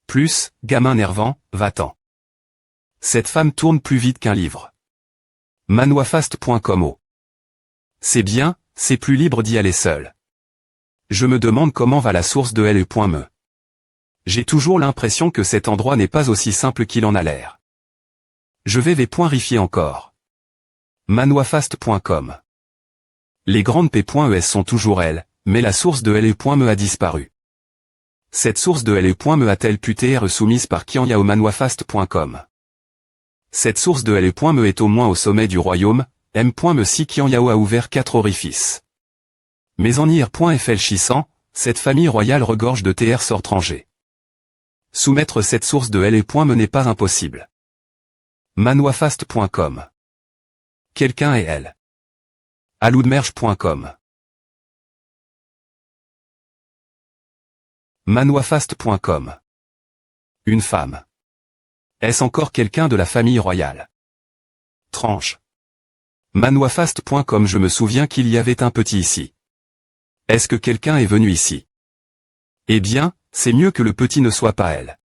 Plus, gamin nervant, va-t'en. Cette femme tourne plus vite qu'un livre. Manoifast.com. Oh. C'est bien, c'est plus libre d'y aller seul. Je me demande comment va la source de LE.me. J'ai toujours l'impression que cet endroit n'est pas aussi simple qu'il en a l'air. Je vais vérifier encore. Manoifast.com. Les grandes P.es sont toujours elles, mais la source de LE.me a disparu. Cette source de LE.me a-t-elle pu être soumise par Kianya au manoifast.com? Cette source de LE.me est au moins au sommet du royaume, M.me si Kianyao a ouvert 4 orifices. Mais en ir.fléchissant, cette famille royale regorge de TR sortrangers. Soumettre cette source de LE.me n'est pas impossible. Manoifast.com. Quelqu'un et elle. Aloudmerge.com. Manoifast.com. Une femme. Est-ce encore quelqu'un de la famille royale? Tranche. Manoifast.com. Je me souviens qu'il y avait un petit ici. Est-ce que quelqu'un est venu ici? Eh bien, c'est mieux que le petit ne soit pas elle.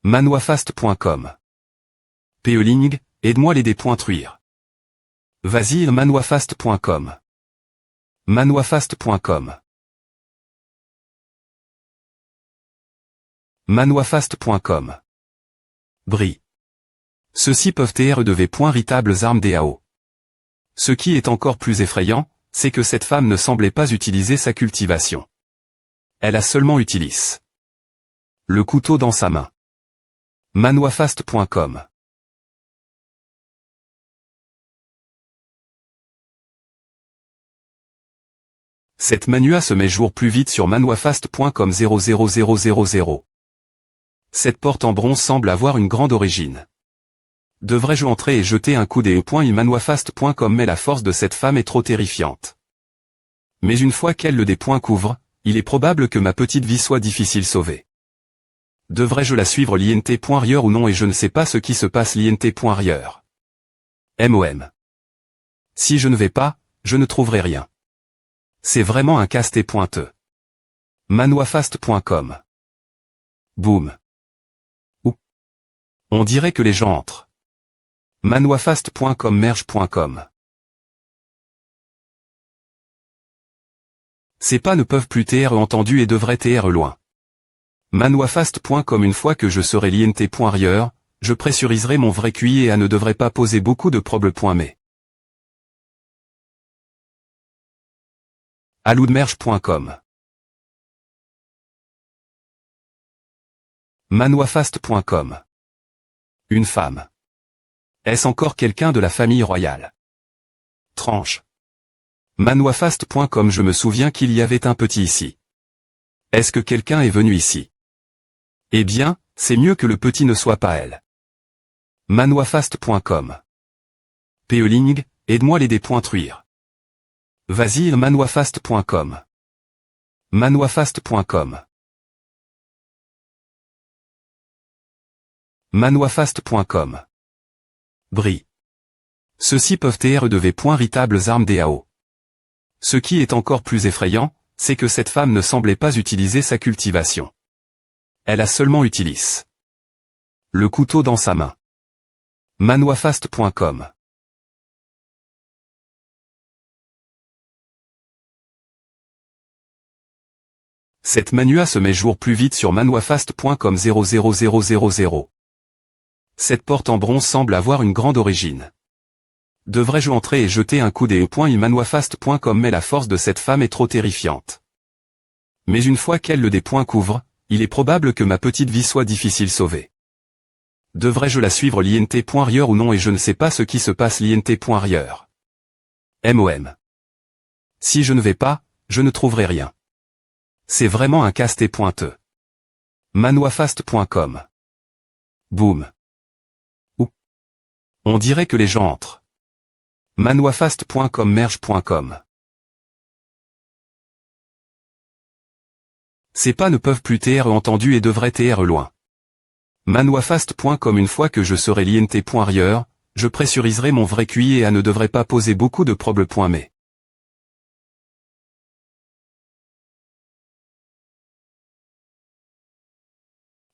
Manoifast.com. Peoling, aide-moi les dépointruire. Vas-y manoifast.com. Manoifast.com. Manoifast.com. Brie. Ceux-ci peuvent être de véritables armes DAO. Ce qui est encore plus effrayant, c'est que cette femme ne semblait pas utiliser sa cultivation. Elle a seulement utilisé le couteau dans sa main. Manoifast.com. Cette manua se met jour plus vite sur manoifast.com 00000. Cette porte en bronze semble avoir une grande origine. Devrais-je entrer et jeter un coup d'œil au manoifast.com? Mais la force de cette femme est trop terrifiante. Mais une fois qu'elle le dépoint couvre, il est probable que ma petite vie soit difficile sauvée. Devrais-je la suivre l'int.rieur ou non? Et je ne sais pas ce qui se passe l'int.rieur. MOM. Si je ne vais pas, je ne trouverai rien. C'est vraiment un casse-tête pointeux. Manoifast.com. Boum. Ou. On dirait que les gens entrent. Manoifast.com merge.com. Ces pas ne peuvent plus être entendus et devraient être loin. Manoifast.com. Une fois que je serai l'int.rieur, je pressuriserai mon vrai QI et ne devrait pas poser beaucoup de problèmes. Mais. Aloudmerge.com. Manoifast.com. Une femme. Est-ce encore quelqu'un de la famille royale? Tranche. Manoifast.com. Je me souviens qu'il y avait un petit ici. Est-ce que quelqu'un est venu ici? Eh bien, c'est mieux que le petit ne soit pas elle. Manoifast.com. Peoling, aide-moi les dépointruire. Vas-y manoifast.com. Manoifast.com. Manoifast.com. Brie. Ceux-ci peuvent être de véritables armes DAO. Ce qui est encore plus effrayant, c'est que cette femme ne semblait pas utiliser sa cultivation. Elle a seulement utilisé le couteau dans sa main. Manoifast.com. Cette manua se met jour plus vite sur manoifast.com 00000. Cette porte en bronze semble avoir une grande origine. Devrais-je entrer et jeter un coup d'œil au manoifast.com? Mais la force de cette femme est trop terrifiante. Mais une fois qu'elle le dépoint couvre, il est probable que ma petite vie soit difficile sauvée. Devrais-je la suivre l'int.rieur ou non? Et je ne sais pas ce qui se passe l'int.rieur. MOM. Si je ne vais pas, je ne trouverai rien. C'est vraiment un casse-tête pointeux. Manoifast.com. Boum. Ou. On dirait que les gens entrent. Manoifast.com merge.com. Ces pas ne peuvent plus être entendus et devraient être loin. Manoifast.com. Une fois que je serai l'int.rieur, je pressuriserai mon vrai QI et ne devrait pas poser beaucoup de problèmes. Mais.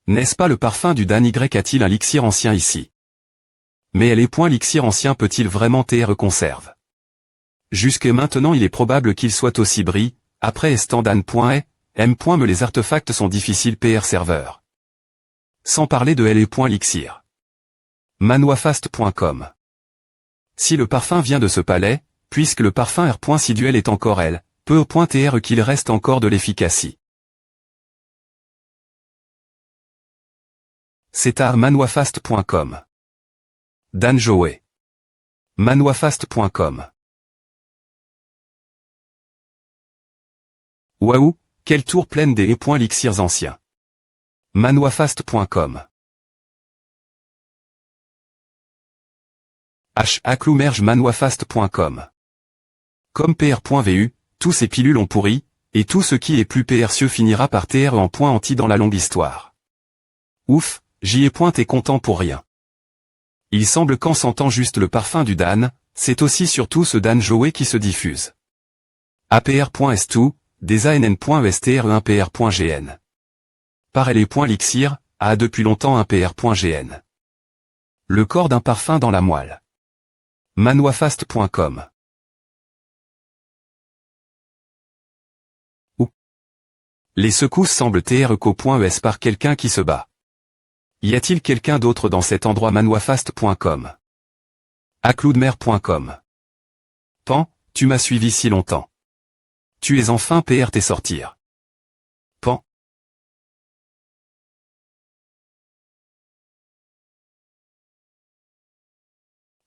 N'est-ce pas le parfum du Dan Y a-t-il un lixir ancien ici? Mais l'élixir ancien peut-il vraiment conserve? Jusque maintenant il est probable qu'il soit aussi bris, après dan.e, m. Mais les artefacts sont difficiles serveur. Sans parler de lixir. Manuafast.com. Si le parfum vient de ce palais, puisque le parfum R.Siduel est encore peu.tr qu'il reste encore de l'efficacie. C'est à manuafast.com. Dan Joey. Manuafast.com. Waouh, quelle tour pleine des lixirs anciens. Manuafast.com. Acloumerge manuafast.com. Comme pr.vu, tous ces pilules ont pourri, et tout ce qui est plus prcieux finira par tr en point anti dans la longue histoire. Ouf, j'y ai pointé content pour rien. Il semble qu'en sentant juste le parfum du Dan, c'est aussi surtout ce Dan Joey qui se diffuse. apr.s2, des ann.estr1pr.gn. Par lixir, a depuis longtemps un pr.gn. Le corps d'un parfum dans la moelle. Manuafast.com. Les secousses semblent qu'au.es par quelqu'un qui se bat. Y a-t-il quelqu'un d'autre dans cet endroit? Manuafast.com. Acloudmer.com. Pan, tu m'as suivi si longtemps. Tu es enfin t'es sortir. Pan.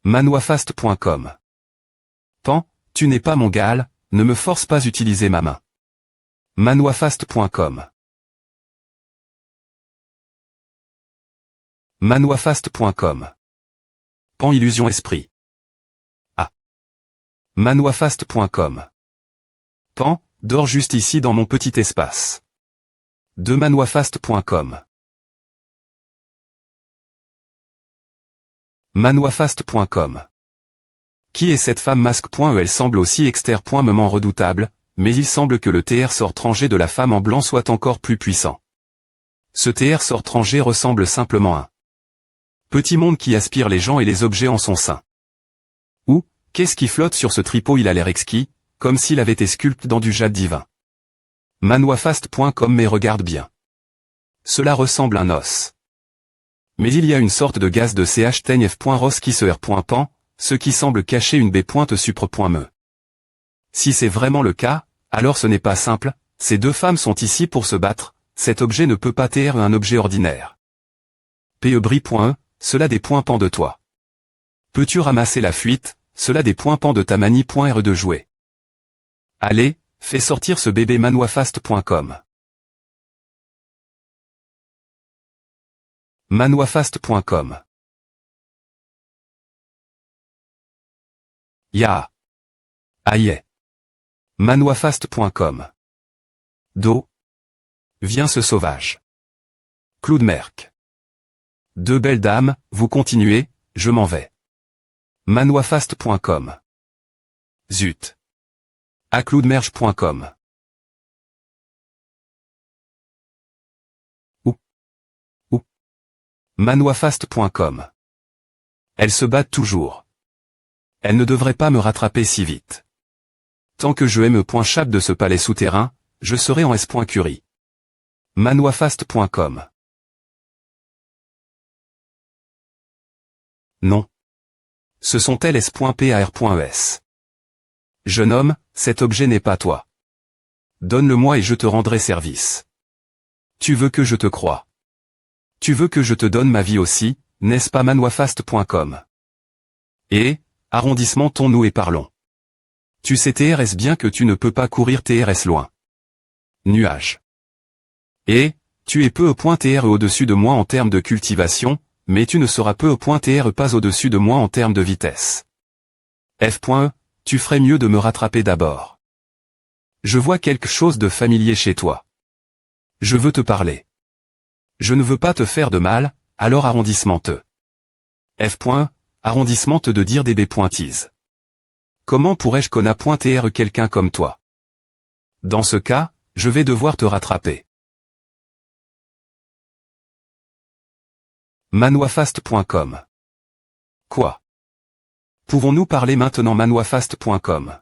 Manuafast.com. Pan, tu n'es pas mon gal, ne me force pas à utiliser ma main. Manuafast.com. Manuafast.com. Pan illusion esprit. Ah. Manuafast.com. Pan, dors juste ici dans mon petit espace. De manuafast.com. Manuafast.com. Qui est cette femme masque? Elle semble aussi exter.moment redoutable, mais il semble que le TR sort tranger de la femme en blanc soit encore plus puissant. Ce TR sort tranger ressemble simplement à un petit monde qui aspire les gens et les objets en son sein. Ou, qu'est-ce qui flotte sur ce tripot? Il a l'air exquis, comme s'il avait été sculpté dans du jade divin. Manuafast.com. Mais regarde bien. Cela ressemble à un os. Mais il y a une sorte de gaz de ch-10f.ros qui se r.pan, ce qui semble cacher une b.supre.me. Si c'est vraiment le cas, alors ce n'est pas simple, ces deux femmes sont ici pour se battre, cet objet ne peut pas être un objet ordinaire. Pebri.e, cela des points pan de toi. Peux-tu ramasser la fuite, cela des points pan de ta manie.re de jouer. Allez, fais sortir ce bébé. Manuafast.com. Manuafast.com. Ya. Aïe. Manuafast.com. Do. Viens ce sauvage. Cloudmerc. Deux belles dames, vous continuez, je m'en vais. Manuafast.com. Zut. Acloudmerge.com. Ou. Manuafast.com. Elles se battent toujours. Elles ne devraient pas me rattraper si vite. Tant que je chape de ce palais souterrain, je serai en s.curie. Manuafast.com. Non. Ce sont elles s.par.es. Jeune homme, cet objet n'est pas toi. Donne-le-moi et je te rendrai service. Tu veux que je te croie. Tu veux que je te donne ma vie aussi, n'est-ce pas? Manuafast.com. Et, arrondissement-nous et parlons. Tu sais TRS bien que tu ne peux pas courir TRS loin. Nuage. Et, tu es peu.tr au-dessus de moi en termes de cultivation, mais tu ne seras peu.tr pas au-dessus de moi en termes de vitesse. F.E, tu ferais mieux de me rattraper d'abord. Je vois quelque chose de familier chez toi. Je veux te parler. Je ne veux pas te faire de mal, alors arrondissement-te. F.E, arrondissement-te de dire des b-pointises. Comment pourrais-je connaître quelqu'un comme toi? Dans ce cas, je vais devoir te rattraper. Manoifast.com. Quoi? Pouvons-nous parler maintenant Manoifast.com?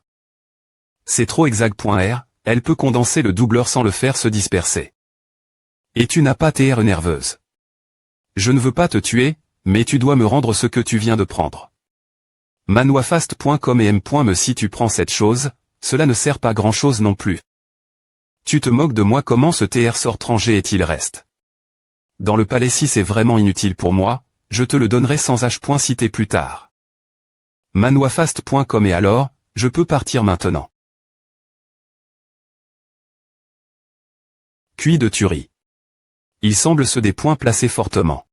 C'est trop exact.r, elle peut condenser le doubleur sans le faire se disperser. Et tu n'as pas TR nerveuse. Je ne veux pas te tuer, mais tu dois me rendre ce que tu viens de prendre. Manoifast.com et m.me si tu prends cette chose, cela ne sert pas grand-chose non plus. Tu te moques de moi, comment ce TR sort étranger est-il reste? Dans le palais, si c'est vraiment inutile pour moi, je te le donnerai sans h. Cité plus tard. Manoifast.com et alors, je peux partir maintenant. Cuit de tuerie. Il semble se des points placés fortement.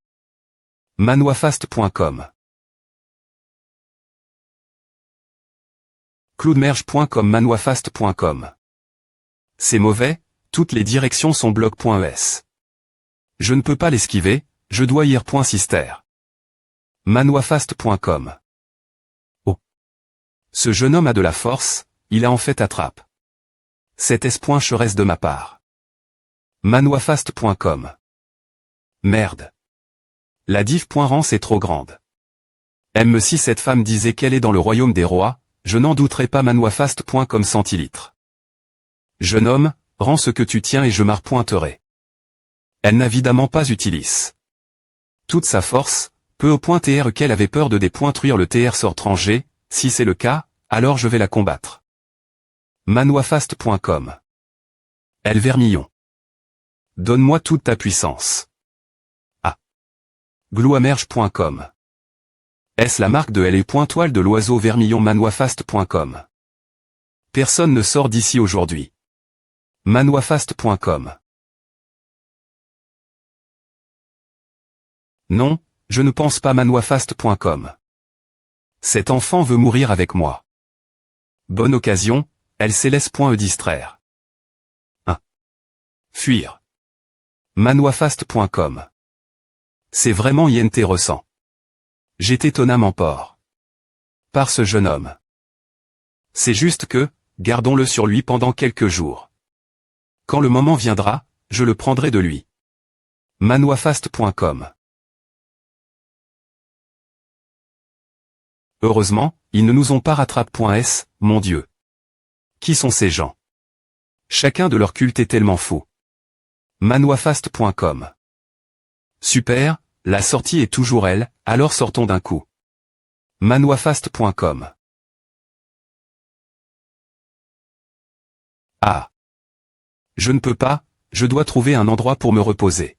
Manoifast.com. Cloudmerge.com. Manoifast.com. C'est mauvais, toutes les directions sont bloc.es. Je ne peux pas l'esquiver, je dois y ir. Sister. Manoifast.com. Oh. Ce jeune homme a de la force, il a en fait attrape. C'est S.Cheresse de ma part. Manoifast.com. Merde. La div.rance est trop grande. Si cette femme disait qu'elle est dans le royaume des rois, je n'en douterais pas. Manoifast.com. Centilitres. Jeune homme, rends ce que tu tiens et je m'arpointerai. Elle n'a évidemment pas utilisé toute sa force, peu au point TR qu'elle avait peur de dépointruire le TR sort étranger, si c'est le cas, alors je vais la combattre. Manoifast.com. Elle vermillon. Donne-moi toute ta puissance. Ah. Glouamerge.com. Est-ce la marque de L.toile de l'oiseau vermillon? Manoifast.com. Personne ne sort d'ici aujourd'hui. Manoifast.com. Non, je ne pense pas. Manoifast.com. Cet enfant veut mourir avec moi. Bonne occasion, elle s'laisse.e distraire. 1. Fuir. Manoifast.com. C'est vraiment intéressant. J'étais étonnamment peur par ce jeune homme. C'est juste que, gardons-le sur lui pendant quelques jours. Quand le moment viendra, je le prendrai de lui. Manoifast.com. Heureusement, ils ne nous ont pas rattrapé.s, mon Dieu. Qui sont ces gens? Chacun de leur culte est tellement fou. Manoifast.com. Super, la sortie est toujours elle, alors sortons d'un coup. Manoifast.com. Ah. Je ne peux pas, je dois trouver un endroit pour me reposer.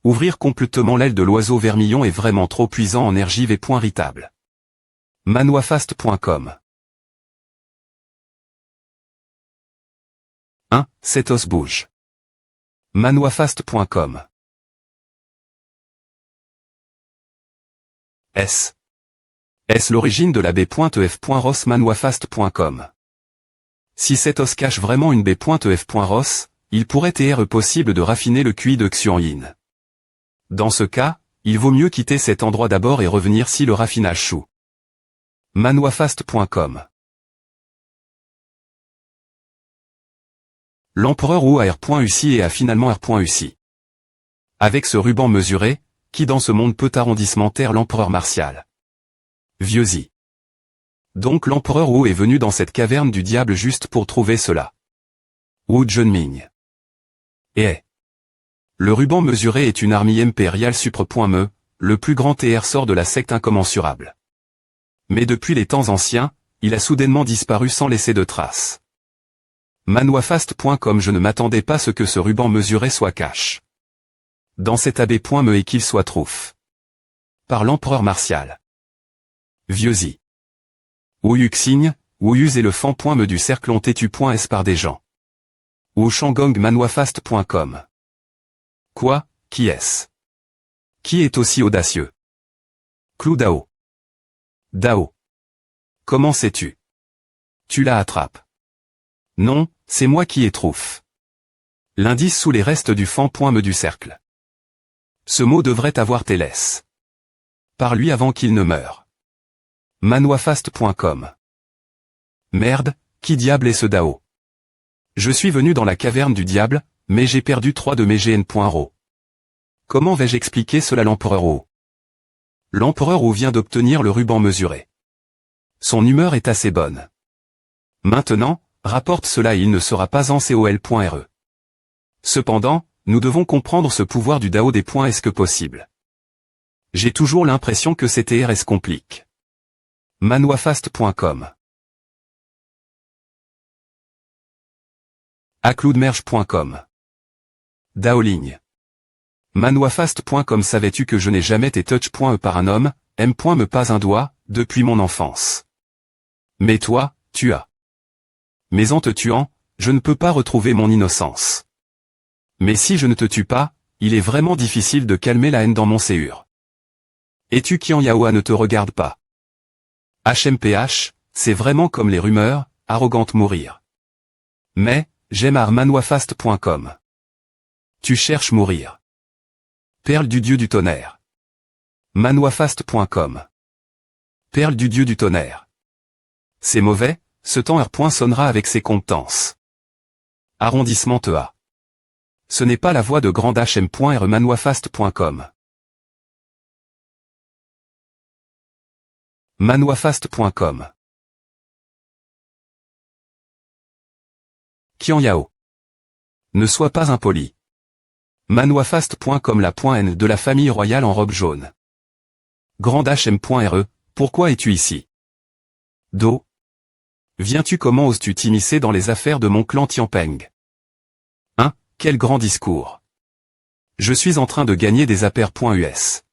Ouvrir complètement l'aile de l'oiseau vermillon est vraiment trop puissant en énergie et point irritable. Manoifast.com. 1. Cet os bouge. Manoifast.com. Est-ce l'origine de la B.F.Ross? Manoifast.com. Si cet os cache vraiment une B.F.Ross, il pourrait être possible de raffiner le QI de Xianyin. Dans ce cas, il vaut mieux quitter cet endroit d'abord et revenir si le raffinage choue. Manoifast.com. L'empereur Wu a R.Uci et a finalement R.Uci. Avec ce ruban mesuré, qui dans ce monde peut arrondissementaire l'empereur martial? Vieux-y. Donc l'empereur Wu est venu dans cette caverne du diable juste pour trouver cela. Wu Junming. Et le ruban mesuré est une armée impériale supre.me, le plus grand TR sort de la secte incommensurable. Mais depuis les temps anciens, il a soudainement disparu sans laisser de traces. Manoifast.com. Je ne m'attendais pas à ce que ce ruban mesuré soit cache dans cet abbé.me et qu'il soit trouf par l'empereur martial. Vieux-y. Wu Yuxing, Wu Yuz et le fan.me du cercle ont têtu.s par des gens. Wu Shangong. Manoifast.com. Quoi, qui est-ce? Qui est aussi audacieux? Clou Dao. Dao. Comment sais-tu? Tu la attrapes. Non, c'est moi qui ai trouf. L'indice sous les restes du fan.me du cercle. Ce mot devrait avoir tes laisses. Par lui avant qu'il ne meure. Manoifast.com. Merde, qui diable est ce Dao? Je suis venu dans la caverne du diable, mais j'ai perdu 3 de mes GN.ro. Comment vais-je expliquer cela à l'empereur O? L'empereur O vient d'obtenir le ruban mesuré. Son humeur est assez bonne. Maintenant, rapporte cela et il ne sera pas en col.re. Cependant, nous devons comprendre ce pouvoir du Dao des points. Est-ce que possible? J'ai toujours l'impression que ces TR se compliquent. Manuafast.com Acloudmerge.com Daoligne Manuafast.com Savais-tu que je n'ai jamais été touch.e par un homme, me pas un doigt, depuis mon enfance. Mais toi, tu as. Mais en te tuant, je ne peux pas retrouver mon innocence. Mais si je ne te tue pas, il est vraiment difficile de calmer la haine dans mon séhur. Et tu qui en Yaoa ne te regarde pas. HMPH, c'est vraiment comme les rumeurs, arrogantes mourir. Mais, j'aime manuafast.com. Tu cherches mourir. Perle du dieu du tonnerre. Manuafast.com. Perle du dieu du tonnerre. C'est mauvais, ce temps R. Sonnera avec ses compétences. Arrondissement EA. Ce n'est pas la voix de grand HM.R. Manuafast.com. Manuafast.com. Qian Yao. Ne sois pas impoli. Manuafast.com. La .n de la famille royale en robe jaune. Grand HM.re, pourquoi es-tu ici? Do. Viens-tu? Comment oses-tu t'immiscer dans les affaires de mon clan Tianpeng? Quel grand discours. Je suis en train de gagner des appairs.us.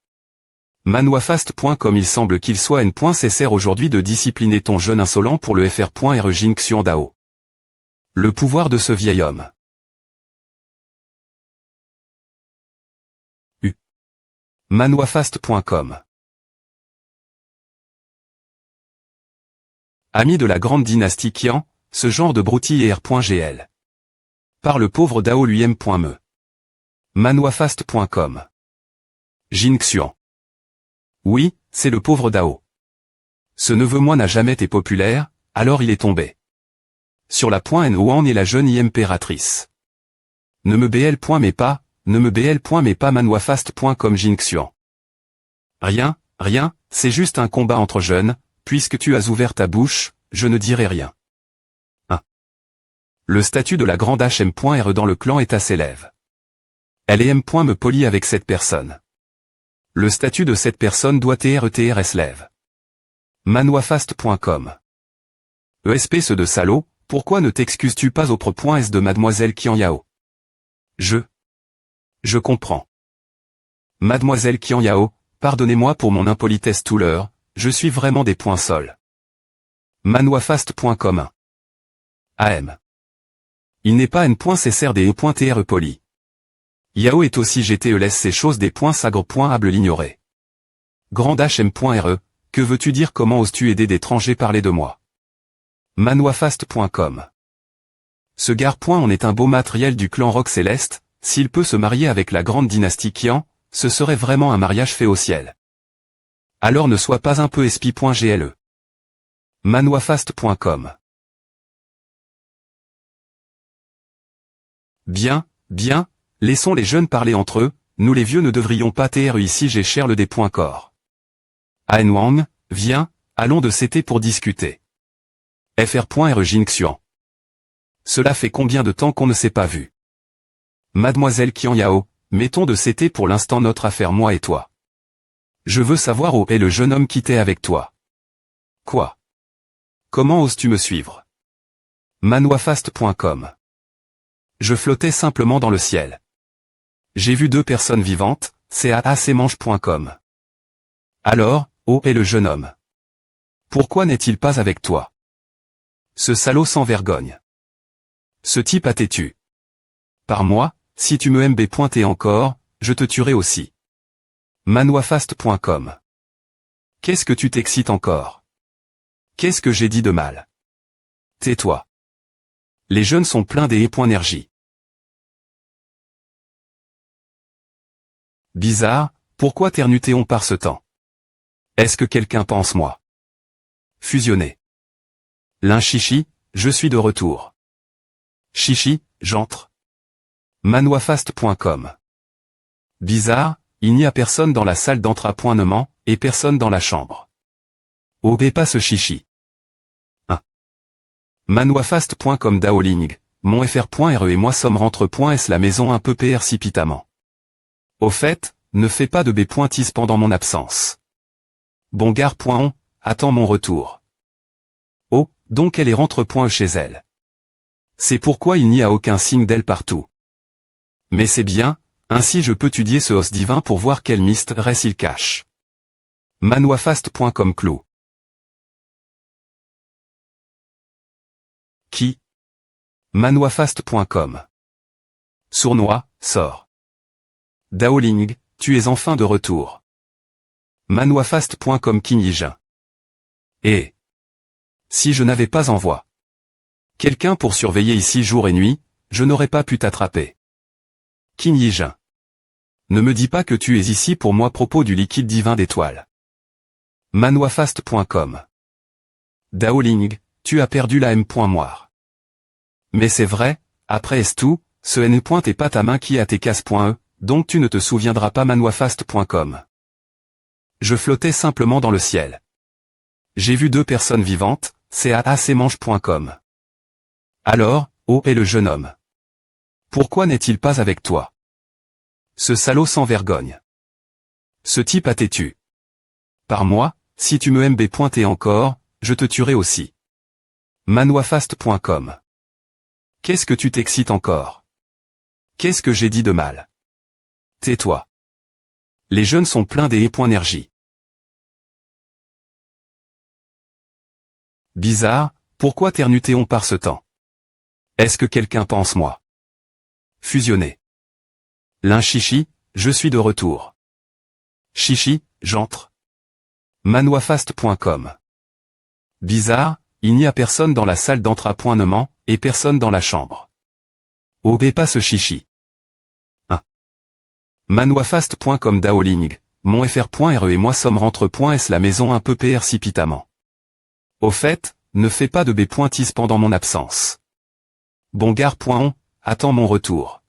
Manuafast.com. Il semble qu'il soit nécessaire aujourd'hui de discipliner ton jeune insolent pour le FR.re. Jingxian Dao. Le pouvoir de ce vieil homme. Manuafast.com. Ami de la grande dynastie Qian, ce genre de broutille est R.gl. Par le pauvre Dao lui-même.me. Manuafast.com. Jingxian. Oui, c'est le pauvre Dao. Ce neveu moi n'a jamais été populaire, alors il est tombé. Sur la .n où en est la jeune impératrice. Ne me bl.mais pas, Manuafast.com. Jingxian. Rien, c'est juste un combat entre jeunes, puisque tu as ouvert ta bouche, je ne dirai rien. Le statut de la grande HM.re dans le clan est assez lève. Elle est me poli avec cette personne. Le statut de cette personne doit TRETRS lève. Manuafast.com. ESP ce de salaud, pourquoi ne t'excuses-tu pas au propre.s de mademoiselle Qian Yao? Je comprends. Mademoiselle Qian Yao, pardonnez-moi pour mon impolitesse tout l'heure, je suis vraiment des points sols. Manuafast.com. AM. Il n'est pas n.cr des e.tr poli. Yao est aussi GTE laisse ces choses des points sagre.able l'ignorer. Grand HM.re, que veux-tu dire? Comment oses-tu aider d'étrangers parler de moi? Manuafast.com. Ce gare.on est un beau matériel du clan Roc Céleste, s'il peut se marier avec la grande dynastie Qian, ce serait vraiment un mariage fait au ciel. Alors ne sois pas un peu espi.gle. Manuafast.com. Bien, laissons les jeunes parler entre eux, nous les vieux ne devrions pas taire ici. J'ai cher le des.corps. An Wang, viens, allons de CT pour discuter. FR.re. Jingxian. Cela fait combien de temps qu'on ne s'est pas vu? Mademoiselle Qian Yao, mettons de CT pour l'instant notre affaire moi et toi. Je veux savoir où est le jeune homme qui t'est avec toi. Quoi? Comment oses-tu me suivre? Manuafast.com. Je flottais simplement dans le ciel. J'ai vu deux personnes vivantes, cacmanche.com. Alors, où est le jeune homme? Pourquoi n'est-il pas avec toi? Ce salaud sans vergogne. Ce type a têtu. Par moi, si tu me mb. encore, je te tuerai aussi. Manuafast.com. Qu'est-ce que tu t'excites encore? Qu'est-ce que j'ai dit de mal? Tais-toi. Les jeunes sont pleins des e.énergie. Bizarre, pourquoi ternutéon par ce temps? Est-ce que quelqu'un pense moi? Fusionné. L'un chichi, je suis de retour. Chichi, j'entre. Manuafast.com. Bizarre, il n'y a personne dans la salle d'entrapointement, et personne dans la chambre. Obé pas ce chichi. 1. Manwafast.com Daoling, monfr.re et moi sommes rentre.s la maison un peu précipitamment. Au fait, ne fais pas de b.tis pendant mon absence. Bongar.on, attends mon retour. Oh, donc elle est rentre.e chez elle. C'est pourquoi il n'y a aucun signe d'elle partout. Mais c'est bien, ainsi je peux étudier ce os divin pour voir quel mystère il cache. Manwafast.com Clou. Qui? Manwafast.com. Sournois, sort. Daoling, tu es enfin de retour. Manwafast.com Kinyijin. Et si je n'avais pas envoi quelqu'un pour surveiller ici jour et nuit, je n'aurais pas pu t'attraper. Kinyijin. Ne me dis pas que tu es ici pour moi propos du liquide divin d'étoiles. Manwafast.com. Daoling, tu as perdu la M.moire. Mais c'est vrai, après est tout, ce N. est pas ta main qui a tes casse.e, donc tu ne te souviendras pas manwafast.com. Je flottais simplement dans le ciel. J'ai vu 2 personnes vivantes, caacemange.com. Alors, où est le jeune homme? Pourquoi n'est-il pas avec toi? Ce salaud sans vergogne. Ce type a têtu. Par moi, si tu me MB pointé encore, je te tuerai aussi. Manwafast.com. Qu'est-ce que tu t'excites encore? Qu'est-ce que j'ai dit de mal? Tais-toi. Les jeunes sont pleins d'énergie. Bizarre, pourquoi ternutéon par ce temps? Est-ce que quelqu'un pense moi? Fusionné. L'un chichi, je suis de retour. Chichi, j'entre. Manwafast.com. Bizarre, il n'y a personne dans la salle d'entrapointement, et personne dans la chambre. Obé pas ce chichi. 1. Manwafast.com Daoling, monfr.re et moi sommes rentre.s la maison un peu précipitamment. Au fait, ne fais pas de b.tis pendant mon absence. Bongar.on, attends mon retour.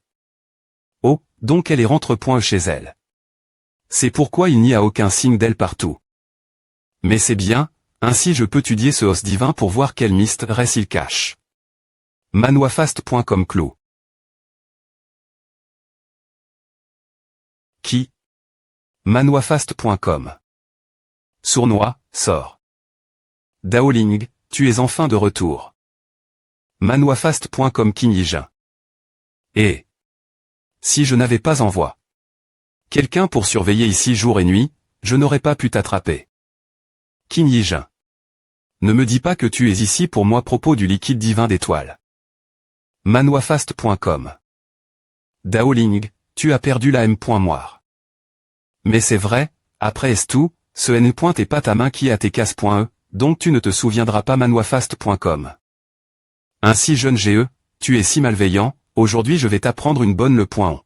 Oh, donc elle est rentre.e chez elle. C'est pourquoi il n'y a aucun signe d'elle partout. Mais c'est bien, ainsi je peux étudier ce os divin pour voir quel mystère il cache. Manwafast.com Clou. Qui? Manwafast.com. Sournois, sort. Daoling, tu es enfin de retour. Manwafast.com Kinyijin. Et si je n'avais pas envoi quelqu'un pour surveiller ici jour et nuit, je n'aurais pas pu t'attraper. Kinyijin. Ne me dis pas que tu es ici pour moi propos du liquide divin d'étoiles. Manwafast.com. Daoling, tu as perdu la M.moire. Mais c'est vrai, après est tout, ce N. est pas ta main qui a tes casse.e, donc tu ne te souviendras pas manwafast.com. Ainsi jeune GE, tu es si malveillant, aujourd'hui je vais t'apprendre une bonne le point.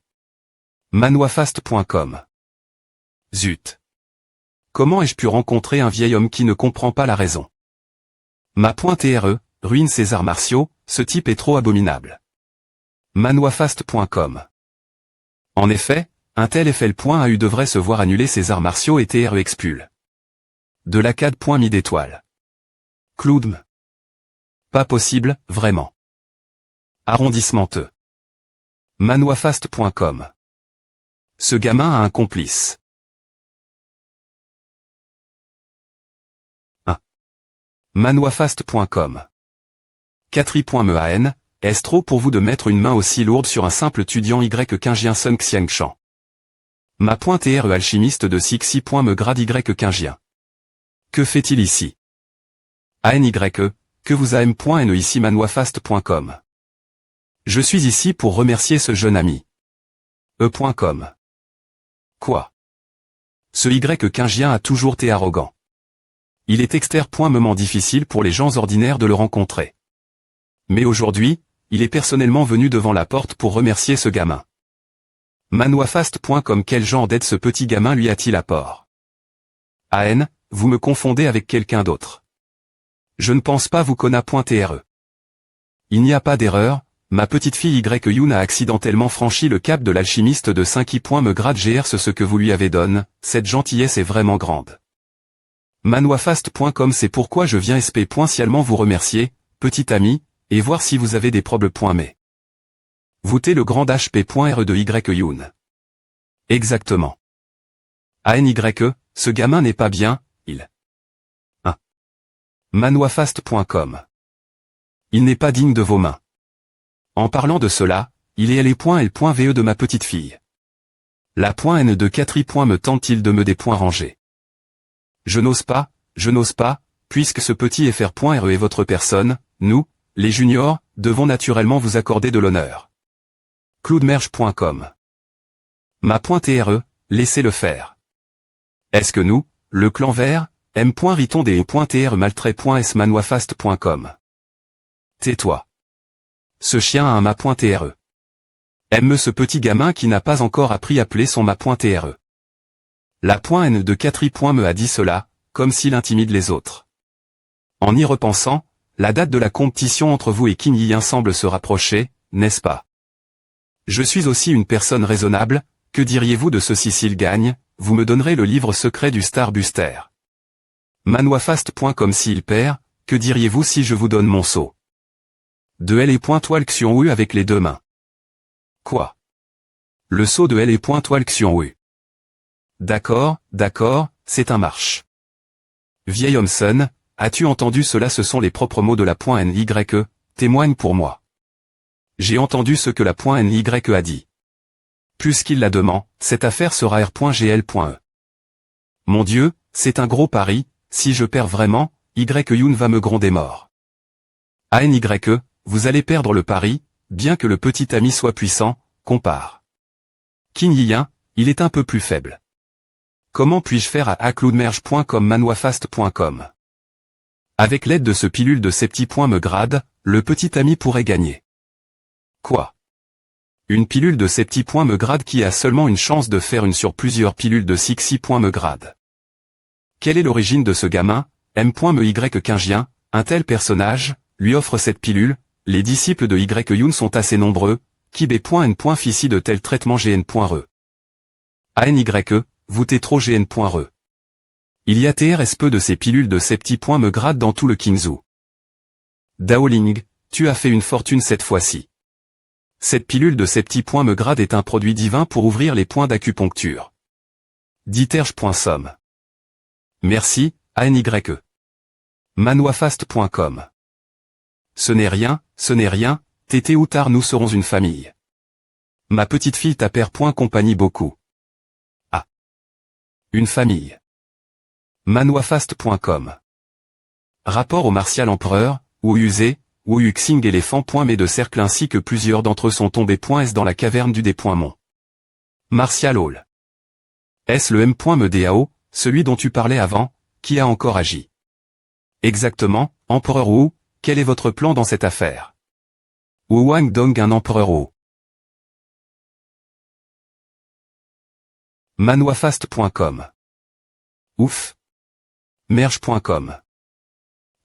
Manwafast.com. Zut. Comment ai-je pu rencontrer un vieil homme qui ne comprend pas la raison? Ma.re, ruine ses arts martiaux, ce type est trop abominable. Manwafast.com. En effet, un tel FL.AU devrait se voir annuler ses arts martiaux et TRE expul. De la CAD.mi d'étoile. Cloudm. Pas possible, vraiment. Arrondissement E. Manwafast.com. Ce gamin a un complice. 1. Manwafast.com. 4i.mean, est-ce trop pour vous de mettre une main aussi lourde sur un simple étudiant Y15ien Sun Xiangshan? Ma.re alchimiste de Sixi.me grade Y15ien. Que fait-il ici? ANYE, que vous a M.ne ici manwafast.com. Je suis ici pour remercier ce jeune ami. E.com. Quoi? Ce Y15ien a toujours été arrogant. Il est extrêmement difficile pour les gens ordinaires de le rencontrer. Mais aujourd'hui, il est personnellement venu devant la porte pour remercier ce gamin. Manwafast.com. Quel genre d'aide ce petit gamin lui a-t-il apport? AN, vous me confondez avec quelqu'un d'autre. Je ne pense pas vous connaître.re. Il n'y a pas d'erreur, ma petite fille Yoon a accidentellement franchi le cap de l'alchimiste de 5 I. Me grade GR ce que vous lui avez donné, cette gentillesse est vraiment grande. Manwafast.com C'est pourquoi je viens spécialement vous remercier, petit ami, et voir si vous avez des problèmes. Mais voûtez le grand HP.re de Yoon. Exactement. ANYE, ce gamin n'est pas bien, il. 1. Manwafast.com. Il n'est pas digne de vos mains. En parlant de cela, il est L.L.VE de ma petite fille. La .N de 4 I. Me tente-t-il de me des points rangés. Je n'ose pas, puisque ce petit FR.RE est votre personne, nous, les juniors, devons naturellement vous accorder de l'honneur. Cloudmerge.com. Ma .TRE, laissez-le faire. Est-ce que nous, le clan vert, M.Riton des .TRE maltrait.s manwafast.com. Tais-toi. Ce chien a un ma.TRE. Aime ce petit gamin qui n'a pas encore appris à appeler son ma.TRE. La .N de 4 I. Me a dit cela, comme s'il intimide les autres. En y repensant, la date de la compétition entre vous et Kim Yi-Young semble se rapprocher, n'est-ce pas? Je suis aussi une personne raisonnable, que diriez-vous de ceci s'il gagne, vous me donnerez le livre secret du Star Buster. Manwafast.com S'il perd, que diriez-vous si je vous donne mon seau? De L.Toile Xiong avec les deux mains. Quoi? Le seau de L.Toile Xiong. D'accord, c'est un marche. Vieil Homson, as-tu entendu cela? Ce sont les propres mots de la .NYE, témoigne pour moi. J'ai entendu ce que la .NYE a dit. Puisqu'il la demande, cette affaire sera R.GL.E. Mon Dieu, c'est un gros pari, si je perds vraiment, Yoon va me gronder mort. ANYE, vous allez perdre le pari, bien que le petit ami soit puissant, compare. Kim Yi-Young, il est un peu plus faible. Comment puis-je faire à cloudmerge.com manwafast.com? Avec l'aide de ce pilule de ces petits points me grade, le petit ami pourrait gagner. Quoi? Une pilule de ces petits points me grade qui a seulement une chance de faire une sur plusieurs pilules de 6 points me grade. Quelle est l'origine de ce gamin? M.Me Quingien, un tel personnage, lui offre cette pilule, les disciples de Yoon sont assez nombreux, qui B.N. Fici de tel traitement GN.re. ANYE, vous t'es trop GN.re. Il y a TRS peu de ces pilules de ces petits points me grade dans tout le Kingzhou. Daoling, tu as fait une fortune cette fois-ci. Cette pilule de ces petits points me grade est un produit divin pour ouvrir les points d'acupuncture. Diterge.com. Merci, ANYE. Manwafast.com. Ce n'est rien, tété ou tard nous serons une famille. Ma petite fille t'appelle compagnie beaucoup. Ah. Une famille. Manwafast.com. Rapport au martial empereur, Wu Yuze, Wu Yuxing éléphant. Mais de cercle ainsi que plusieurs d'entre eux sont tombés. S dans la caverne du Mont. Martial Hall. Est-ce le M.Me DAO, celui dont tu parlais avant, qui a encore agi? Exactement, empereur Wu, quel est votre plan dans cette affaire? Wu Wang Dong un empereur Wu. Manwafast.com. Ouf. Merge.com.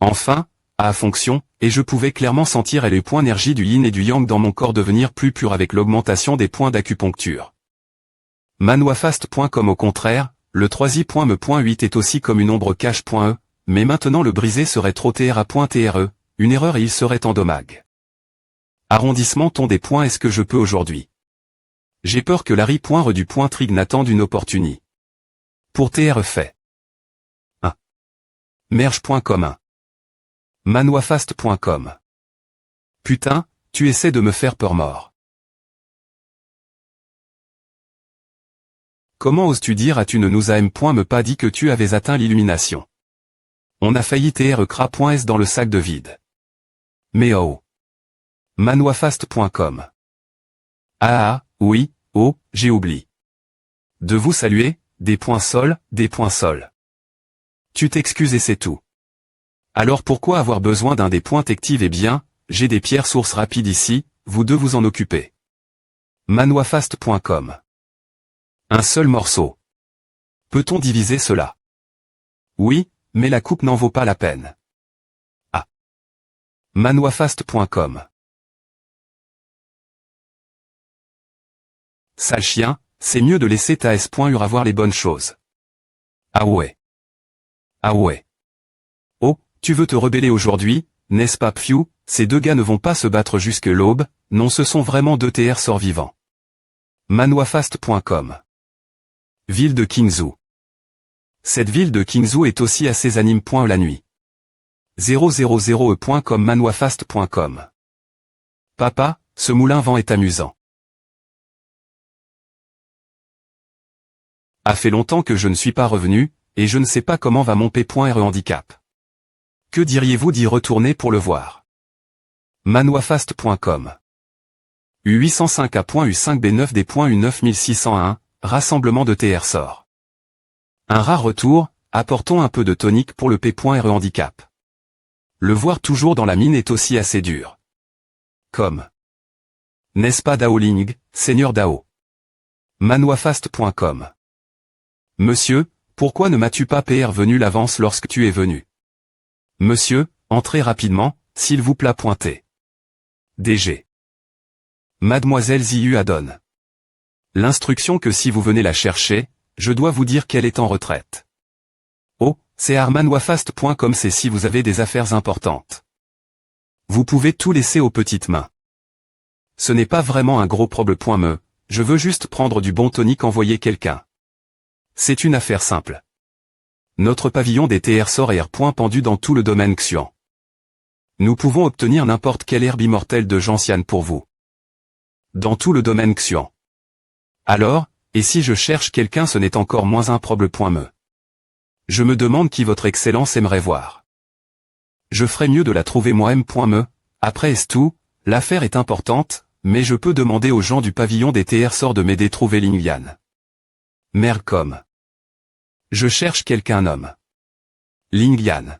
Enfin, à fonction, et je pouvais clairement sentir les points d'énergie du yin et du yang dans mon corps devenir plus pur avec l'augmentation des points d'acupuncture. Manwafast.com au contraire, le 3i.me.8 est aussi comme une ombre cache.e, mais maintenant le brisé serait trop TRA.TRE, une erreur et il serait en dommage. Arrondissement ton des points est-ce que je peux aujourd'hui? J'ai peur que Larry.re du point trig n'attende une opportunité. Pour TRE fait. 1. Merge.com 1. Manwafast.com. Putain, tu essaies de me faire peur mort. Comment oses-tu dire tu ne nous as me pas dit que tu avais atteint l'illumination? On a failli TRE.S dans le sac de vide. Mais oh. Manwafast.com. Ah, oui, oh, j'ai oublié. De vous saluer, des points sols. Tu t'excuses et c'est tout. Alors pourquoi avoir besoin d'un des points tective? Eh bien, j'ai des pierres sources rapides ici, vous deux vous en occupez. Manwafast.com. Un seul morceau. Peut-on diviser cela? Oui, mais la coupe n'en vaut pas la peine. Ah. Manwafast.com. Sale chien, c'est mieux de laisser ta S.ur avoir les bonnes choses. Ah ouais. Ah ouais. Oh, tu veux te rebeller aujourd'hui, n'est-ce pas Pfiou? Ces deux gars ne vont pas se battre jusque l'aube, non ce sont vraiment deux TR sorts vivants. Manhwafast.com. Ville de Qingzhou. Cette ville de Qingzhou est aussi assez anime. La nuit. 000e.com manhwafast.com. Papa, ce moulin-vent est amusant. A fait longtemps que je ne suis pas revenu, et je ne sais pas comment va mon P.re handicap. Que diriez-vous d'y retourner pour le voir? Manhwafast.com. U805A.U5B9D.U9601, rassemblement de TR sort. Un rare retour, apportons un peu de tonique pour le P.re handicap. Le voir toujours dans la mine est aussi assez dur. Comme. N'est-ce pas Daoling, Seigneur Dao? Manhwafast.com. Monsieur, pourquoi ne m'as-tu pas venu l'avance lorsque tu es venu? Monsieur, entrez rapidement, s'il vous plaît. DG. Mademoiselle Ziyu Adon. L'instruction que si vous venez la chercher, je dois vous dire qu'elle est en retraite. Oh, c'est manhwafast.com, c'est si vous avez des affaires importantes. Vous pouvez tout laisser aux petites mains. Ce n'est pas vraiment un gros problème. Je veux juste prendre du bon tonique, envoyer quelqu'un. C'est une affaire simple. Notre pavillon des TR sort est pendu dans tout le domaine Xian. Nous pouvons obtenir n'importe quelle herbe immortelle de Gentiane pour vous. Dans tout le domaine Xian. Alors, et si je cherche quelqu'un, ce n'est encore moins un problème. Je me demande qui votre excellence aimerait voir. Je ferais mieux de la trouver moi-même. Après est tout, l'affaire est importante, mais je peux demander aux gens du pavillon des TR sort de m'aider trouver Ling Yan. Merde comme. Je cherche quelqu'un homme. Ling Yan.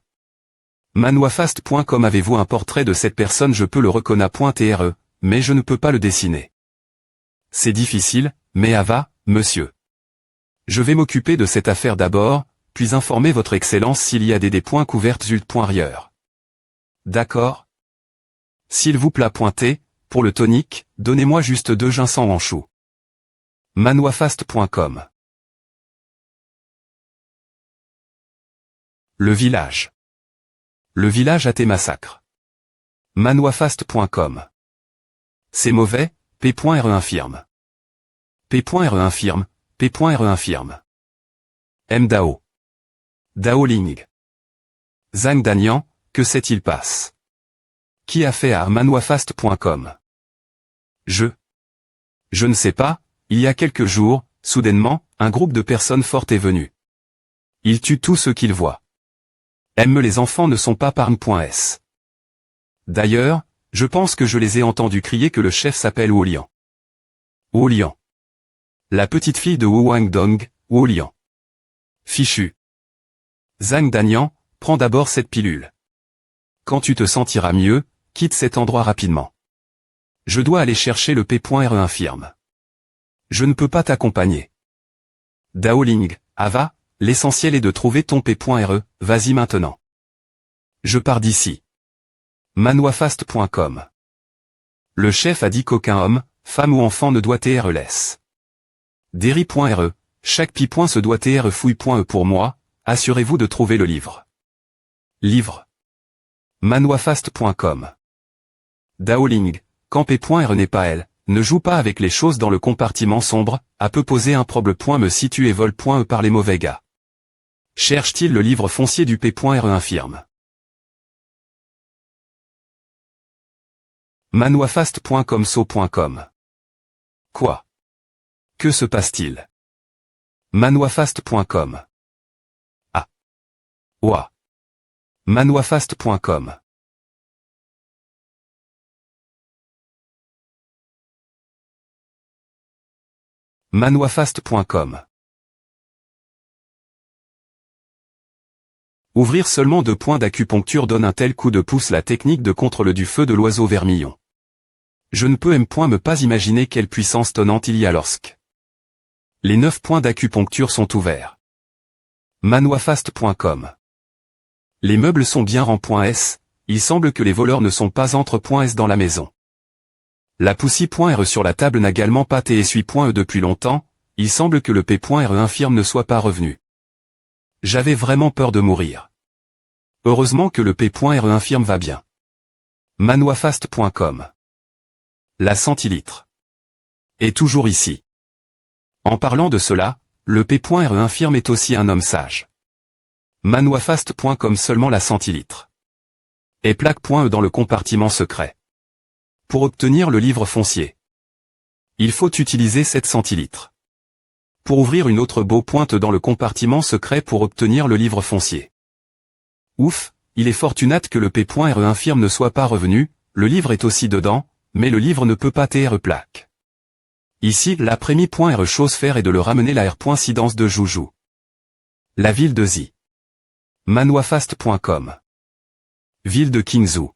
Manhwafast.com. Avez-vous un portrait de cette personne? Je peux le reconnaître.tre, mais je ne peux pas le dessiner. C'est difficile, mais va, monsieur. Je vais m'occuper de cette affaire d'abord, puis informer votre excellence s'il y a des points couvertes ailleurs. D'accord? S'il vous plaît. Pour le tonique, donnez-moi juste 2 ginseng en chou. Manhwafast.com. Le village. Le village a tes massacres. Manhwafast.com. C'est mauvais, P.re infirme. P.re infirme, P.re infirme. M. Dao. Daoling. Zhang Danian, que s'est-il passe? Qui a fait à manhwafast.com? Je ne sais pas, il y a quelques jours, soudainement, un groupe de personnes fortes est venu. Ils tuent tous ceux qu'ils voient. Les enfants ne sont pas parne.s. D'ailleurs, je pense que je les ai entendus crier que le chef s'appelle Wu Lian. Wu Lian. La petite fille de Wu Wangdong, Wu Lian. Fichu. Zhang Danian, prends d'abord cette pilule. Quand tu te sentiras mieux, quitte cet endroit rapidement. Je dois aller chercher le P.re infirme. Je ne peux pas t'accompagner. Daoling, va, l'essentiel est de trouver ton P.re, vas-y maintenant. Je pars d'ici. Manhwafast.com. Le chef a dit qu'aucun homme, femme ou enfant ne doit laisse. Derry.re, chaque pi. Se doit fouille.e pour moi, assurez-vous de trouver le livre. Livre. Manhwafast.com. Daoling, quand P.re n'est pas elle, ne joue pas avec les choses dans le compartiment sombre, à peut poser un problème. Me situe et vol.e par les mauvais gars. Cherche-t-il le livre foncier du P.re infirme? Manhwafast.com so.com. Quoi? Que se passe-t-il? Manhwafast.com. Ah. Ouah. Manhwafast.com. Manhwafast.com. Ouvrir seulement 2 points d'acupuncture donne un tel coup de pouce. La technique de contrôle du feu de l'oiseau vermillon. Je ne peux me pas imaginer quelle puissance tonnante il y a lorsque les 9 points d'acupuncture sont ouverts. Manhwafast.com. Les meubles sont bien rang.s, il semble que les voleurs ne sont pas entre.s dans la maison. La poussie.re sur la table n'a également pas TSUI.e depuis longtemps, il semble que le P.re infirme ne soit pas revenu. J'avais vraiment peur de mourir. Heureusement que le P.re infirme va bien. Manuafast.com. La centilitre est toujours ici. En parlant de cela, le P.re infirme est aussi un homme sage. Manuafast.com seulement la centilitre. Et plaque.e dans le compartiment secret. Pour obtenir le livre foncier, il faut utiliser cette centilitre. Pour ouvrir une autre beau pointe dans le compartiment secret pour obtenir le livre foncier. Ouf, il est fortunate que le P.re infirme ne soit pas revenu, le livre est aussi dedans, mais le livre ne peut pas TR plaque. Ici, l'après-midi.re chose faire est de le ramener la R.cidence de Joujou. La ville de Zi. Manuafast.com. Ville de Qingzhou.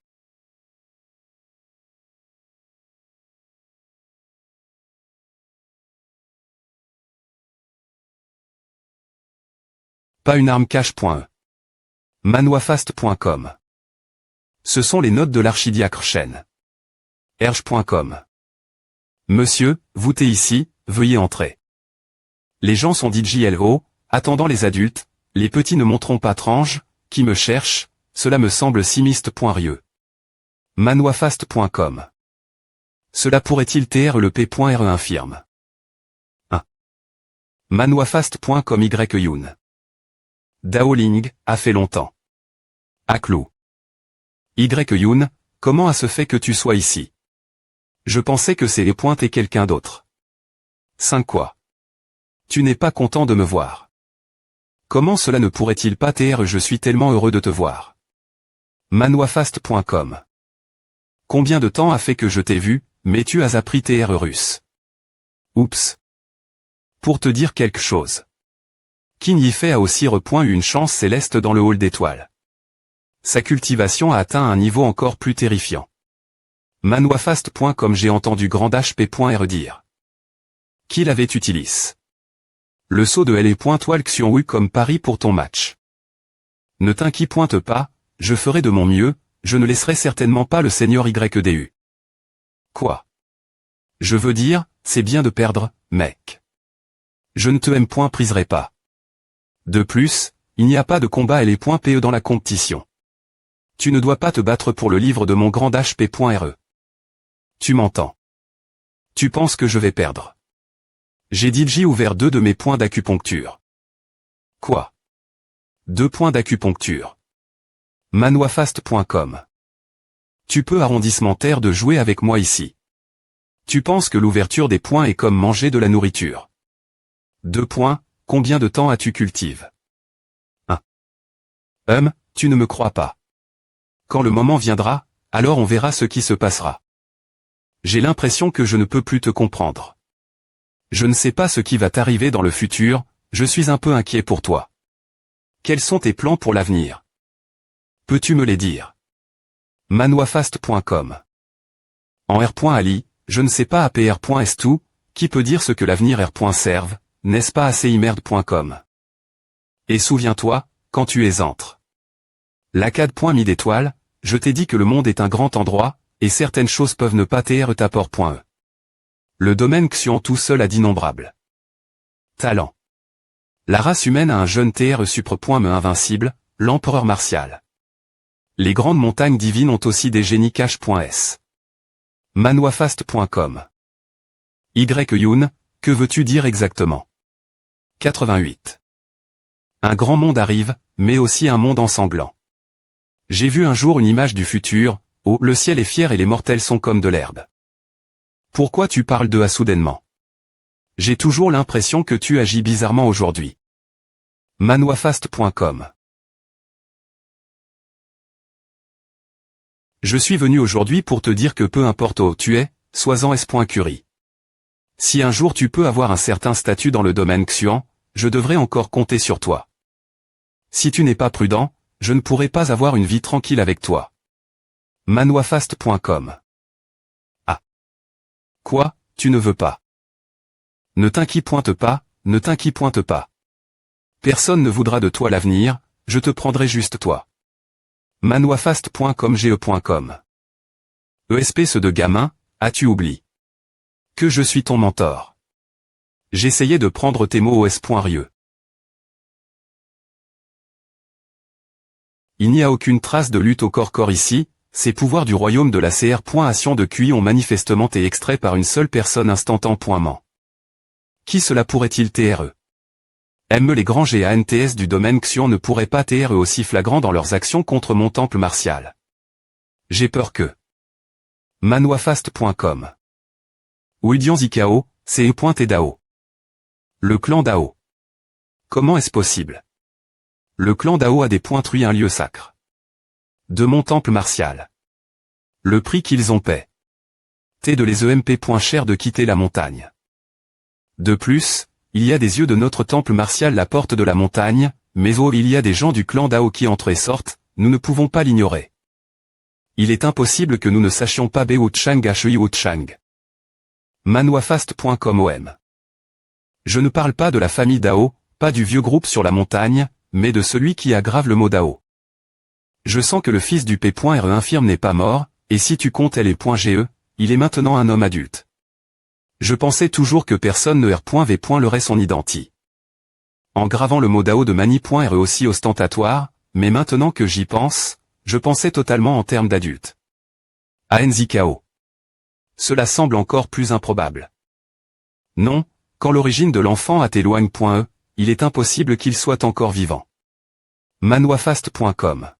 Pas une arme cache.e. Manuafast.com. Ce sont les notes de l'archidiacre Chen. Erge.com. Monsieur, vous t'es ici, veuillez entrer. Les gens sont DJLO, attendant les adultes, les petits ne monteront pas tranche, qui me cherche, cela me semble simiste.rieux. Manuafast.com. Cela pourrait-il TR le P.re infirme. 1. Manuafast.com Youn. Daoling, a fait longtemps. Aklou. Youn, comment a se fait que tu sois ici? Je pensais que c'est les pointes et quelqu'un d'autre. 5 quoi? Tu n'es pas content de me voir. Comment cela ne pourrait-il pas TR je suis tellement heureux de te voir. Manuafast.com. Combien de temps a fait que je t'ai vu, mais tu as appris TR russe. Oups. Pour te dire quelque chose. Qin Yifei a aussi eu une chance céleste dans le hall d'étoiles. Sa cultivation a atteint un niveau encore plus terrifiant. Manuafast.com j'ai entendu grand HP.re dire qu'il avait utilisé le saut de LE.toile Xiongwu comme pari pour ton match. Ne t'inquiète pas, je ferai de mon mieux, je ne laisserai certainement pas le seigneur YDU. Quoi? Je veux dire, c'est bien de perdre, mec. Je ne te priserai pas. De plus, il n'y a pas de combat LE.PE dans la compétition. Tu ne dois pas te battre pour le livre de mon grand HP.re. Tu m'entends? Tu penses que je vais perdre? J'ai DJ ouvert 2 de mes points d'acupuncture. Quoi? 2 points d'acupuncture. Manuafast.com. Tu peux arrondissement terre de jouer avec moi ici. Tu penses que l'ouverture des points est comme manger de la nourriture. 2 points, combien de temps as-tu cultivé? 1. Tu ne me crois pas. Quand le moment viendra, alors on verra ce qui se passera. J'ai l'impression que je ne peux plus te comprendre. Je ne sais pas ce qui va t'arriver dans le futur, je suis un peu inquiet pour toi. Quels sont tes plans pour l'avenir? Peux-tu me les dire? Manuafast.com. En R.Ali, je ne sais pas APR.S2, qui peut dire ce que l'avenir R.serve, n'est-ce pas ACIMERD.com? Et souviens-toi, quand tu es entre l'ACAD.mi d'étoiles, je t'ai dit que le monde est un grand endroit, et certaines choses peuvent ne pas TR t'apport.e. Le domaine Xion tout seul a d'innombrables talents. La race humaine a un jeune TR supre.me invincible, l'empereur martial. Les grandes montagnes divines ont aussi des génies cache.s. Manuafast.com. Youn, que veux-tu dire exactement? 88. Un grand monde arrive, mais aussi un monde ensanglant. J'ai vu un jour une image du futur, où le ciel est fier et les mortels sont comme de l'herbe. Pourquoi tu parles de soudainement? J'ai toujours l'impression que tu agis bizarrement aujourd'hui. Manuafast.com. Je suis venu aujourd'hui pour te dire que peu importe où tu es, sois-en S.Curie. Si un jour tu peux avoir un certain statut dans le domaine Xian, je devrais encore compter sur toi. Si tu n'es pas prudent, je ne pourrai pas avoir une vie tranquille avec toi. Manuafast.com. Ah. Quoi, tu ne veux pas? Ne t'inquiète pas, ne t'inquiète pas. Personne ne voudra de toi l'avenir, je te prendrai juste toi. Manuafast.com ge.com. ESP ce de gamin, as-tu oublié que je suis ton mentor? J'essayais de prendre tes mots au s.rieux. Il n'y a aucune trace de lutte au corps ici, ces pouvoirs du royaume de la CR.Action de QI ont manifestement été extraits par une seule personne instantanément. Qui cela pourrait-il TRE? M. Les grands GANTS du domaine Xion ne pourraient pas TRE aussi flagrants dans leurs actions contre mon temple martial. J'ai peur que Manuafast.com Wildian Zikao, CE.Dao. Le clan Dao. Comment est-ce possible? Le clan Dao a détruit un lieu sacre de mon temple martial. Le prix qu'ils ont paie. T de les EMP. Cher de quitter la montagne. De plus, il y a des yeux de notre temple martial la porte de la montagne, mais oh il y a des gens du clan Dao qui entrent et sortent, nous ne pouvons pas l'ignorer. Il est impossible que nous ne sachions pas Wu Chang Hui Wu Chang. Manuafast.com OM. Je ne parle pas de la famille Dao, pas du vieux groupe sur la montagne, mais de celui qui aggrave le mot Dao. Je sens que le fils du P.RE infirme n'est pas mort, et si tu comptes LE.GE, il est maintenant un homme adulte. Je pensais toujours que personne ne R.V. lerait son identité. En gravant le mot Dao de Mani.RE aussi ostentatoire, mais maintenant que j'y pense, je pensais totalement en termes d'adulte. ANZKO. Cela semble encore plus improbable. Non, quand l'origine de l'enfant t'éloigne.e, il est impossible qu'il soit encore vivant. Manuafast.com.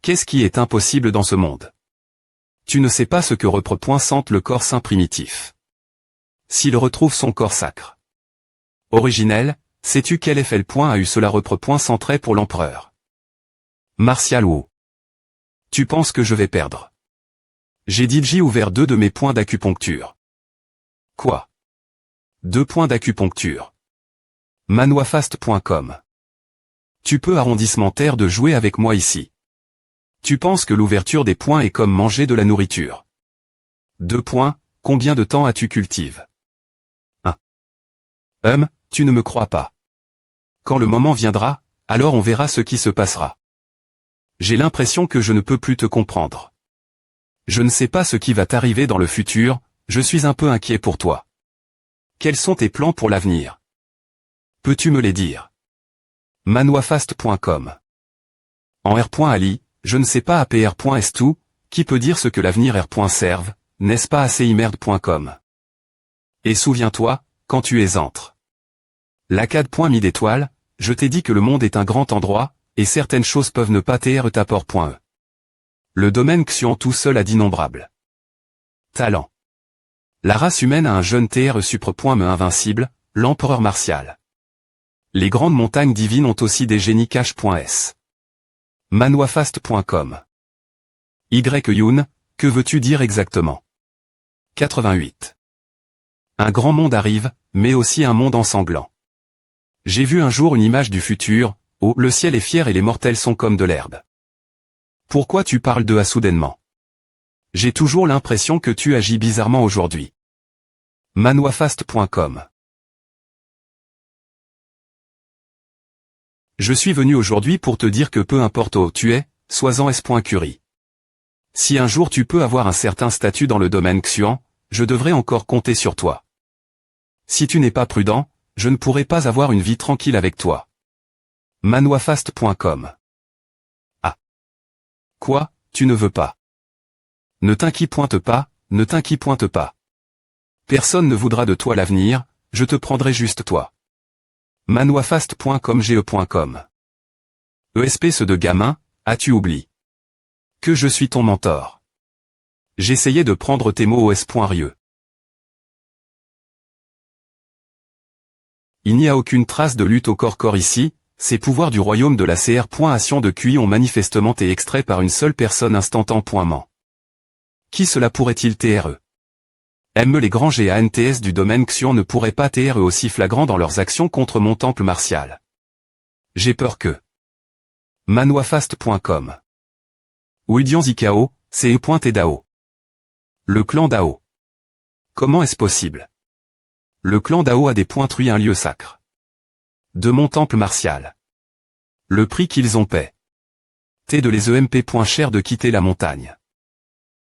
Qu'est-ce qui est impossible dans ce monde? Tu ne sais pas ce que sente le corps saint primitif. S'il retrouve son corps sacre originel, sais-tu quel effet a eu cela centré pour l'empereur Martial Wu. Tu penses que je vais perdre? J'ai déjà ouvert 2 de mes points d'acupuncture. Quoi? 2 points d'acupuncture. Manuafast.com. Tu peux arrondissement-terre de jouer avec moi ici. Tu penses que l'ouverture des points est comme manger de la nourriture. 2 points, combien de temps as-tu cultivé? 1. Tu ne me crois pas. Quand le moment viendra, alors on verra ce qui se passera. J'ai l'impression que je ne peux plus te comprendre. Je ne sais pas ce qui va t'arriver dans le futur, je suis un peu inquiet pour toi. Quels sont tes plans pour l'avenir? Peux-tu me les dire? Manuafast.com. En R.Ali, je ne sais pas APR.S2, qui peut dire ce que l'avenir R.serve, n'est-ce pas ACIMERD.com? Et souviens-toi, quand tu es entre l'ACAD.mis d'étoiles, je t'ai dit que le monde est un grand endroit, et certaines choses peuvent ne pas TR t'apport.e. Le domaine Xion tout seul a d'innombrables talents. La race humaine a un jeune TR supre.me invincible, l'empereur martial. Les grandes montagnes divines ont aussi des génies cache.s. Manuafast.com. Yoon, que veux-tu dire exactement? 88. Un grand monde arrive, mais aussi un monde ensanglant. J'ai vu un jour une image du futur, où le ciel est fier et les mortels sont comme de l'herbe. Pourquoi tu parles de soudainement? J'ai toujours l'impression que tu agis bizarrement aujourd'hui. Manuafast.com. Je suis venu aujourd'hui pour te dire que peu importe où tu es, sois-en S.Curie. Si un jour tu peux avoir un certain statut dans le domaine Xion, je devrais encore compter sur toi. Si tu n'es pas prudent, je ne pourrai pas avoir une vie tranquille avec toi. Manuafast.com. Ah. Quoi, tu ne veux pas? Ne t'inquiète pas, ne t'inquiète pas. Personne ne voudra de toi l'avenir, je te prendrai juste toi. Manuafast.com ge.com. ESP ce de gamin, as-tu oublié que je suis ton mentor? J'essayais de prendre tes mots au s.rieux. Il n'y a aucune trace de lutte au corps ici, ces pouvoirs du royaume de la CR.Action de QI ont manifestement été extraits par une seule personne instantanément. Qui cela pourrait-il TRE? M. Les grands GANTS du domaine Xion ne pourraient pas TRE aussi flagrants dans leurs actions contre mon temple martial. J'ai peur que Manuafast.com. Wildian Zikao, CE.Dao. Le clan Dao. Comment est-ce possible? Le clan Dao a détruit un lieu sacre de mon temple martial. Le prix qu'ils ont paie. T de les EMP. Cher de quitter la montagne.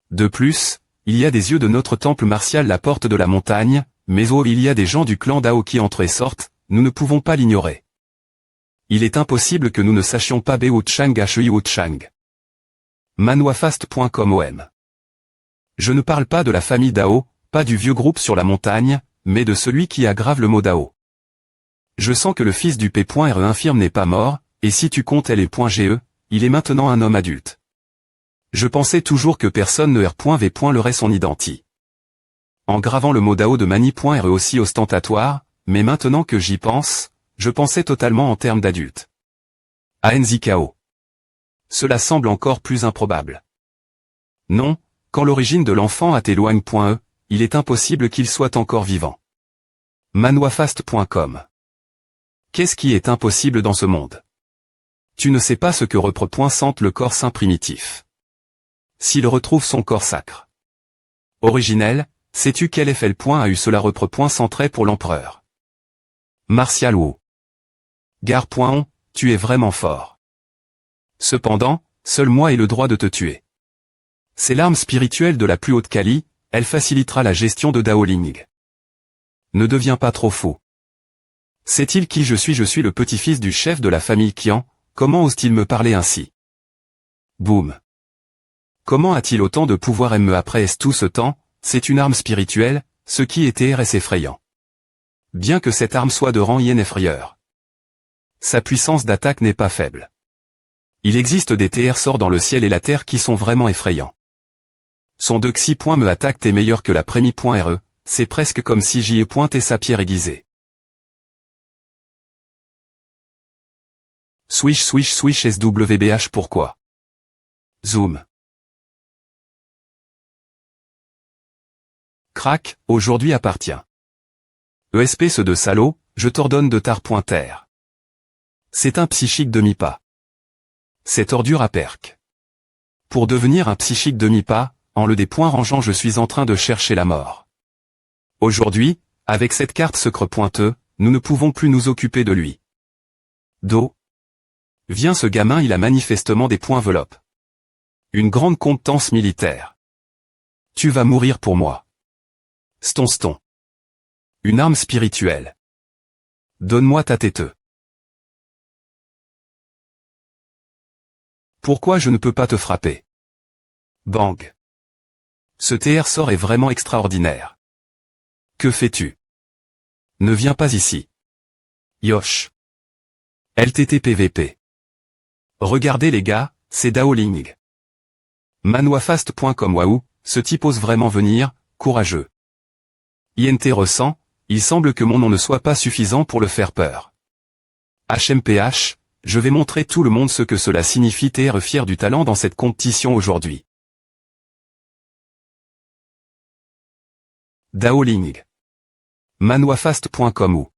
De plus, il y a des yeux de notre temple martial la porte de la montagne, mais oh il y a des gens du clan Dao qui entrent et sortent, nous ne pouvons pas l'ignorer. Il est impossible que nous ne sachions pas Bao Chang Hui Chang. Manhwafast.com OM. Je ne parle pas de la famille Dao, pas du vieux groupe sur la montagne, mais de celui qui aggrave le mot Dao. Je sens que le fils du P.re infirme n'est pas mort, et si tu comptes LE.ge, il est maintenant un homme adulte. Je pensais toujours que personne ne R.V. lerait son identité. En gravant le mot Dao de Mani.re aussi ostentatoire, mais maintenant que j'y pense, je pensais totalement en termes d'adulte. ANZKO. Cela semble encore plus improbable. Non, quand l'origine de l'enfant t'éloigne.e, il est impossible qu'il soit encore vivant. Manhwafast.com. Qu'est-ce qui est impossible dans ce monde? Tu ne sais pas ce que sente le corps saint primitif. S'il retrouve son corps sacre. Originel, sais-tu quel effet a eu cela centré pour l'empereur? Martial Wu. Gare.on, tu es vraiment fort. Cependant, seul moi ai le droit de te tuer. C'est l'arme spirituelle de la plus haute qualité, elle facilitera la gestion de Daoling. Ne deviens pas trop fou. Sait-il qui je suis? Je suis le petit-fils du chef de la famille Qian, comment ose-t-il me parler ainsi? Boum. Comment a-t-il autant de pouvoir après tout ce temps? C'est une arme spirituelle, ce qui est effrayant. Bien que cette arme soit de rang effrayeur. Sa puissance d'attaque n'est pas faible. Il existe des sorts dans le ciel et la terre qui sont vraiment effrayants. Son Dexi.me attaque est meilleur que la Prémi.re, c'est presque comme si j'y ai pointé sa pierre aiguisée. Swish SWBH pourquoi? Zoom. Crac, aujourd'hui appartient. ESP ce de salaud, je t'ordonne de tar.terre. C'est un psychique demi-pas. Cette ordure à perc. Pour devenir un psychique demi-pas, en le rangeant je suis en train de chercher la mort. Aujourd'hui, avec cette carte secret pointeux, nous ne pouvons plus nous occuper de lui. Do. Viens ce gamin il a manifestement des points enveloppes. Une grande compétence militaire. Tu vas mourir pour moi. Ston. Une arme spirituelle. Donne-moi ta têteux. Pourquoi je ne peux pas te frapper? Bang. Ce sort est vraiment extraordinaire. Que fais-tu? Ne viens pas ici. Yosh. LTTPVP. Regardez les gars, c'est Daoling. Manhwafast.com. Waouh, ce type ose vraiment venir, courageux. INT ressent, il semble que mon nom ne soit pas suffisant pour le faire peur. HMPH, je vais montrer tout le monde ce que cela signifie être fier du talent dans cette compétition aujourd'hui. Daoling. Manhwafast.com ou.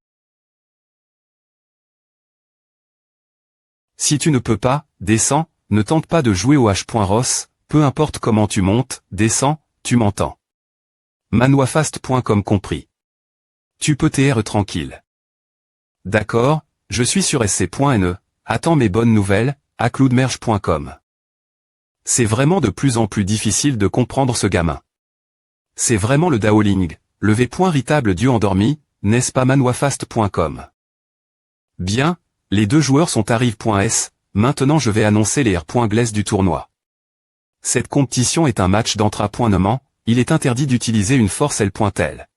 Si tu ne peux pas, descends, ne tente pas de jouer au H.Ross, peu importe comment tu montes, descends, tu m'entends. Manhwafast.com compris. Tu peux t'être tranquille. D'accord, je suis sur sc.ne, attends mes bonnes nouvelles, à cloudmerge.com. C'est vraiment de plus en plus difficile de comprendre ce gamin. C'est vraiment le Daoling, le véritable dieu endormi, n'est-ce pas manhwafast.com? Bien, les deux joueurs sont arrive.s, maintenant je vais annoncer les R.Glaiss du tournoi. Cette compétition est un match d'entra.nement, il est interdit d'utiliser une force L.L.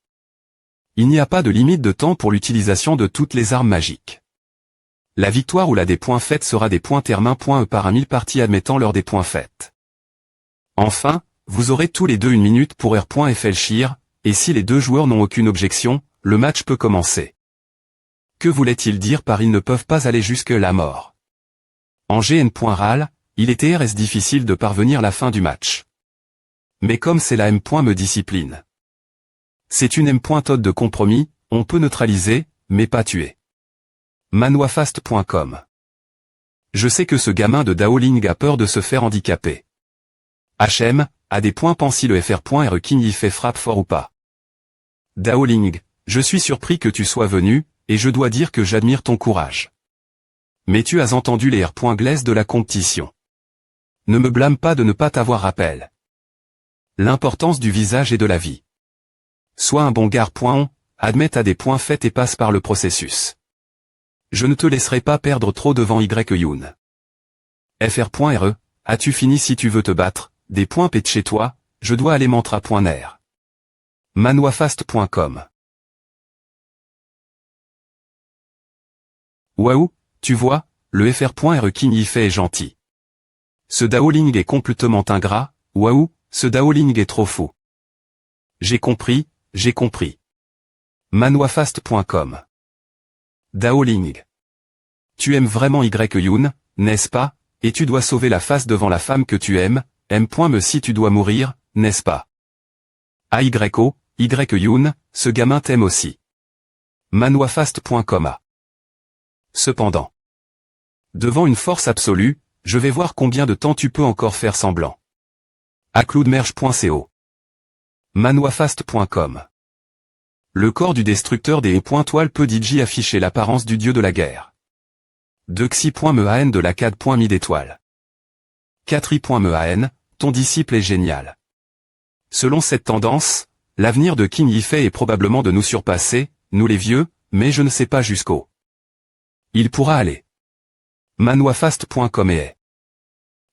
Il n'y a pas de limite de temps pour l'utilisation de toutes les armes magiques. La victoire ou la des points faits sera des points termain.e par 1000 parties admettant lors des points faits. Enfin, vous aurez tous les deux une minute pour R.Flchir, et si les deux joueurs n'ont aucune objection, le match peut commencer. Que voulait-il dire par ils ne peuvent pas aller jusque la mort? En GN.ral, il était RS difficile de parvenir à la fin du match. Mais comme c'est la M. me discipline. C'est une M.Tode de compromis, on peut neutraliser, mais pas tuer. Manhwafast.com. Je sais que ce gamin de Daoling a peur de se faire handicaper. HM, a des points pensi le FR.R qui y fait frappe fort ou pas. Daoling, je suis surpris que tu sois venu, et je dois dire que j'admire ton courage. Mais tu as entendu les R.Glaiss de la compétition. Ne me blâme pas de ne pas t'avoir rappel. L'importance du visage et de la vie. Sois un bon gars. Admets t'as des points faits et passe par le processus. Je ne te laisserai pas perdre trop devant Youn. Fr.re, as-tu fini si tu veux te battre, des points pète chez toi, je dois aller mantra.ner. Manwafast.com. Waouh, tu vois, le Fr.re King Yifei est gentil. Ce Daoling est complètement ingrat, waouh, ce Daoling est trop fou. J'ai compris. Manwafast.com. Daoling. Tu aimes vraiment Youn, n'est-ce pas, et tu dois sauver la face devant la femme que tu aimes, me si tu dois mourir, n'est-ce pas? Youn, ce gamin t'aime aussi. Manwafast.com. Cependant. Devant une force absolue, je vais voir combien de temps tu peux encore faire semblant. Cloudmerge.co. Manwafast.com. Le corps du destructeur des pointoiles peut DJ afficher l'apparence du dieu de la guerre. Dexy.mean de la CAD.mi d'étoiles. 4i.mean, ton disciple est génial. Selon cette tendance, l'avenir de King Yifei est probablement de nous surpasser, nous les vieux, mais je ne sais pas jusqu'où. Il pourra aller. Manwafast.com est.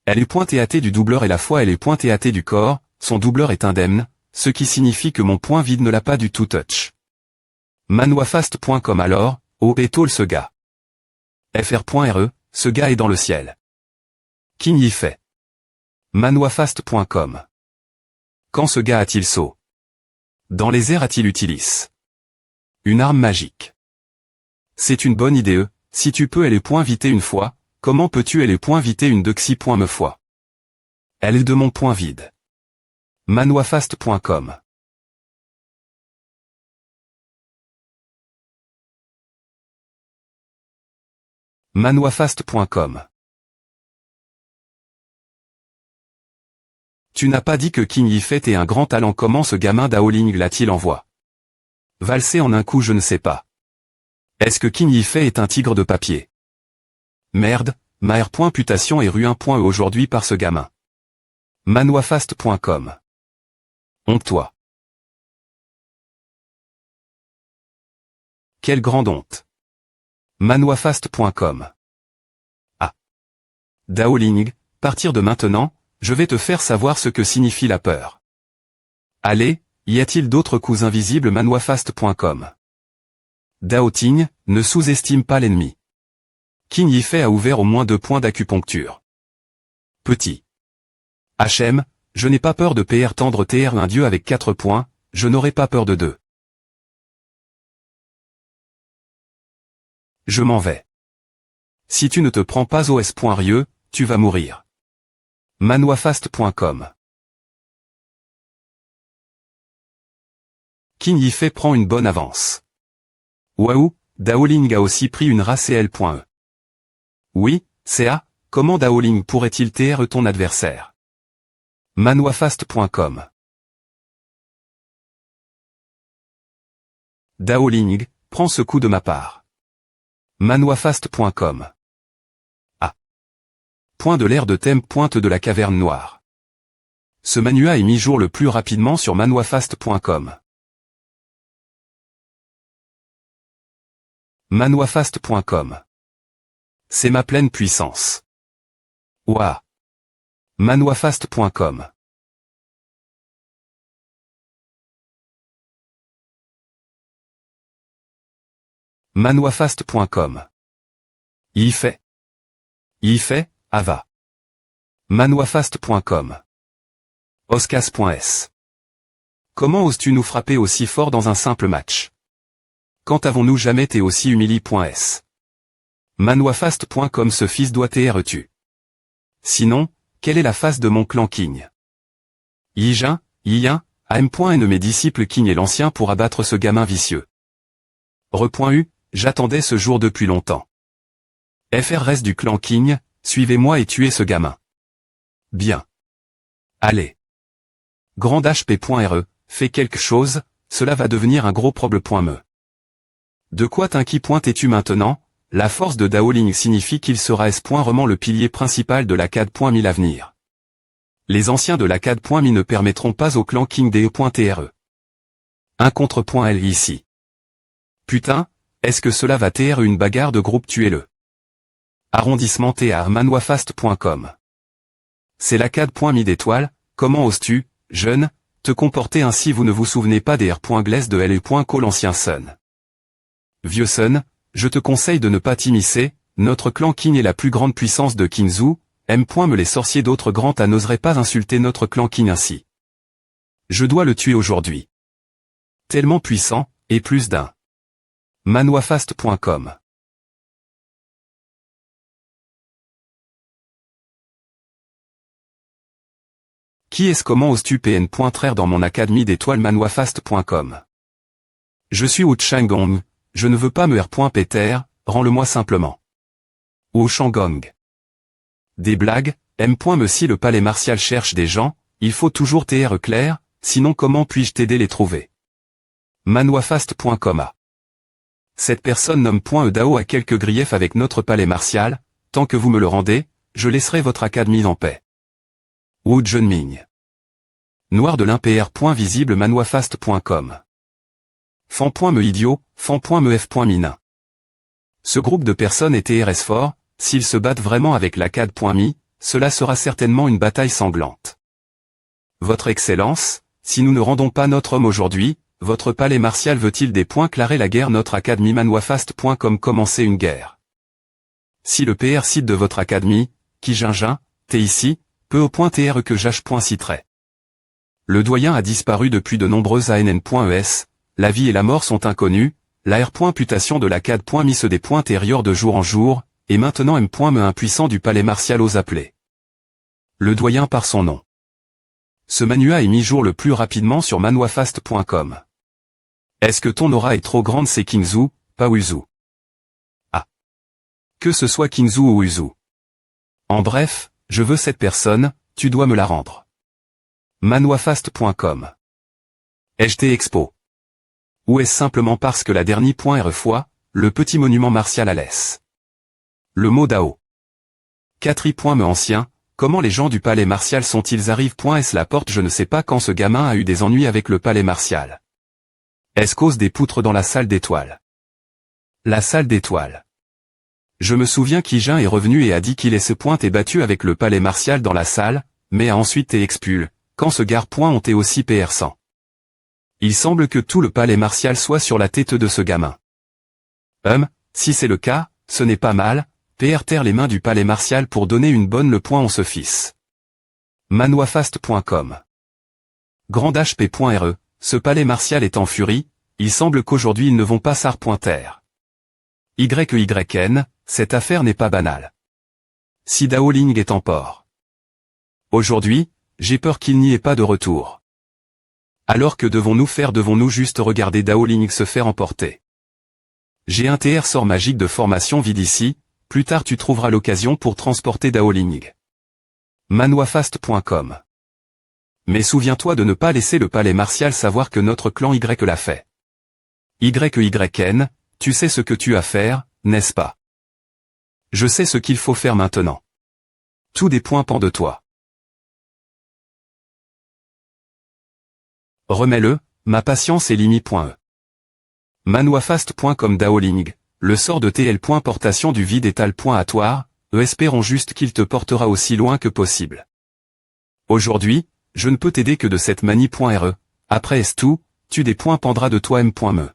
Elle est .at du doubleur et la fois elle est .at du corps, son doubleur est indemne, ce qui signifie que mon point vide ne l'a pas du tout touch. Manwafast.com alors, tôle ce gars. Fr.re, ce gars est dans le ciel. King Yifei. Manwafast.com. Quand ce gars a-t-il saut? Dans les airs a-t-il utilise une arme magique? C'est une bonne idée, si tu peux elle est viter une fois, comment peux-tu elle est viter une dexy.me fois? Elle est de mon point vide. Manwafast.com. Manwafast.com. Tu n'as pas dit que King Yifei est un grand talent, comment ce gamin Daoling l'a-t-il envoie? Valser en un coup je ne sais pas. Est-ce que King Yifei est un tigre de papier? Merde, maer.putation et rue1.e aujourd'hui par ce gamin. Manwafast.com. Honte-toi. Quelle grande honte. Manwafast.com. Ah. Daoling, partir de maintenant, je vais te faire savoir ce que signifie la peur. Allez, y a-t-il d'autres coups invisibles? Manwafast.com. Daoting, ne sous-estime pas l'ennemi. King Yifei a ouvert au moins 2 points d'acupuncture. Petit. HM, je n'ai pas peur de PR tendre TR un dieu avec 4 points, je n'aurai pas peur de 2. Je m'en vais. Si tu ne te prends pas au S.Rieux, tu vas mourir. Manwafast.com. King Yifei prend une bonne avance. Waouh, Daoling a aussi pris une race et L.E. Oui, CA, comment Daoling pourrait-il TR ton adversaire? Manwafast.com. Daoling, prends ce coup de ma part. Manwafast.com. Ah. Point de l'air de thème pointe de la caverne noire. Ce manua est mis jour le plus rapidement sur manwafast.com. Manwafast.com. C'est ma pleine puissance. Ouah. Manwafast.com. Manwafast.com. Yifei. Ava. Manwafast.com. Oscas.s. Comment oses-tu nous frapper aussi fort dans un simple match? Quand avons-nous jamais été aussi humiliés.s? Manwafast.com. Ce fils doit tu. Sinon, quelle est la face de mon clan King? Yijin, AM.N mes disciples King et l'ancien pour abattre ce gamin vicieux. Re.U, j'attendais ce jour depuis longtemps. FRS du clan King, suivez-moi et tuez ce gamin. Bien. Allez. Grand HP.re, fais quelque chose, cela va devenir un gros problème.me. De quoi t'inquiètes-tu maintenant? La force de Daoling signifie qu'il sera S.Vraiment le pilier principal de la CAD.Mi l'avenir. Les anciens de l'ACAD.me ne permettront pas au clan King DE.TRE. Un contre-point L ici. Putain, est-ce que cela va TR une bagarre de groupe tuez-le. Arrondissement TR manwafast.com. C'est l'ACAD.me d'étoiles, comment oses-tu, jeune, te comporter ainsi? Vous ne vous souvenez pas des R.Glaise de LE.co l'ancien Sun. Vieux Sun, je te conseille de ne pas t'immiscer, notre clan King est la plus grande puissance de Kinzu, M.me les sorciers d'autres grands tas n'oseraient pas insulter notre clan King ainsi. Je dois le tuer aujourd'hui. Tellement puissant, et plus d'un. manwafast.com. Qui est-ce? Comment oses-tu PN.traire dans mon académie d'étoiles manwafast.com. Je suis Wu Changong, je ne veux pas me R.Peter, rends-le-moi simplement. Wu Changong. Des blagues, M.me si le palais martial cherche des gens, il faut toujours TR clair, sinon comment puis-je t'aider les trouver? manwafast.com. Cette personne nomme .Dao a quelques griefs avec notre palais martial, tant que vous me le rendez, je laisserai votre académie en paix. Wu Junming. Noir de l'impr. Visible manwafast.com. Fan.me idiot, fan.me f.minin. Ce groupe de personnes est TRS fort, s'ils se battent vraiment avec l'ACAD.me, cela sera certainement une bataille sanglante. Votre Excellence, si nous ne rendons pas notre homme aujourd'hui, votre palais martial veut-il des points clarer la guerre? Notre académie manwafast.com commencer une guerre. Si le PR site de votre académie, qui gingin, t'es ici, peu au point TR que j'ach.citerai. Le doyen a disparu depuis de nombreuses ANN.es, la vie et la mort sont inconnus, la R.putation de l'ACAD.me se dépointériore de jour en jour, et maintenant M.me impuissant du palais martial ose appeler. Le doyen par son nom. Ce manua est mis jour le plus rapidement sur manwafast.com. Est-ce que ton aura est trop grande? C'est Kinzu, pas Uzu. Ah. Que ce soit Kinzu ou Uzu. En bref, je veux cette personne, tu dois me la rendre. manwafast.com. HT Expo. Ou est-ce simplement parce que la dernière fois, le petit monument martial à l'S. Le mot Dao. 4i.me ancien, comment les gens du palais martial sont-ils arrivent? Est-ce la porte? Je ne sais pas quand ce gamin a eu des ennuis avec le palais martial. Est-ce cause des poutres dans la salle d'étoiles? La salle d'étoiles. Je me souviens qu'Ijin est revenu et a dit qu'il est se pointe et battu avec le palais martial dans la salle, mais a ensuite été expulsé, quand ce gare ont été aussi PR100. Il semble que tout le palais martial soit sur la tête de ce gamin. Si c'est le cas, ce n'est pas mal, PR terre les mains du palais martial pour donner une bonne le point on se fisse. manwafast.com. Grand HP.re, ce palais martial est en furie, il semble qu'aujourd'hui ils ne vont pas s'arpointer. YYN, cette affaire n'est pas banale. Si Dao Ling est en port. Aujourd'hui, j'ai peur qu'il n'y ait pas de retour. Alors que devons-nous faire? Devons-nous juste regarder Dao Ling se faire emporter? J'ai un TR sort magique de formation vide ici, plus tard tu trouveras l'occasion pour transporter Dao Ling. manwafast.com. Mais souviens-toi de ne pas laisser le palais martial savoir que notre clan Y l'a fait. YYN, tu sais ce que tu as à faire, n'est-ce pas? Je sais ce qu'il faut faire maintenant. Tout dépend de toi. Remets-le, ma patience est limite.e. manwafast.com Daoling, le sort de TL. Portation du vide étal. Atoire, espérons juste qu'il te portera aussi loin que possible. Aujourd'hui, je ne peux t'aider que de cette manie.re, après est tout, tu des points pendras de toi M.me.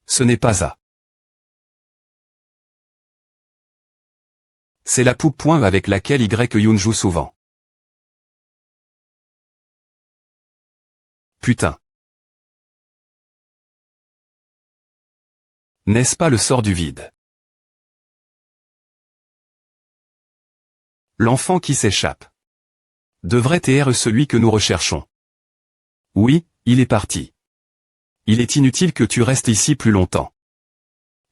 Ce n'est pas à. C'est la poupe avec laquelle Yun joue souvent. Putain. N'est-ce pas le sort du vide? L'enfant qui s'échappe. Devrait être celui que nous recherchons. Oui, il est parti. Il est inutile que tu restes ici plus longtemps.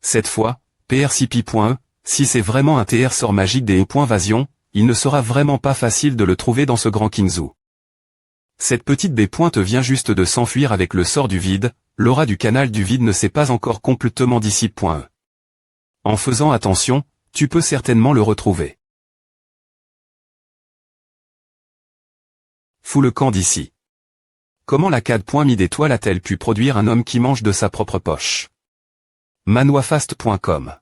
Cette fois, PRCP.e, si c'est vraiment un TR sort magique des E.Vasion, il ne sera vraiment pas facile de le trouver dans ce grand Kinzu. Cette petite baie pointe vient juste de s'enfuir avec le sort du vide, l'aura du canal du vide ne s'est pas encore complètement dissipé. En faisant attention, tu peux certainement le retrouver. Fous le camp d'ici. Comment la CAD.mi d'étoile a-t-elle pu produire un homme qui mange de sa propre poche? Manuafast.com.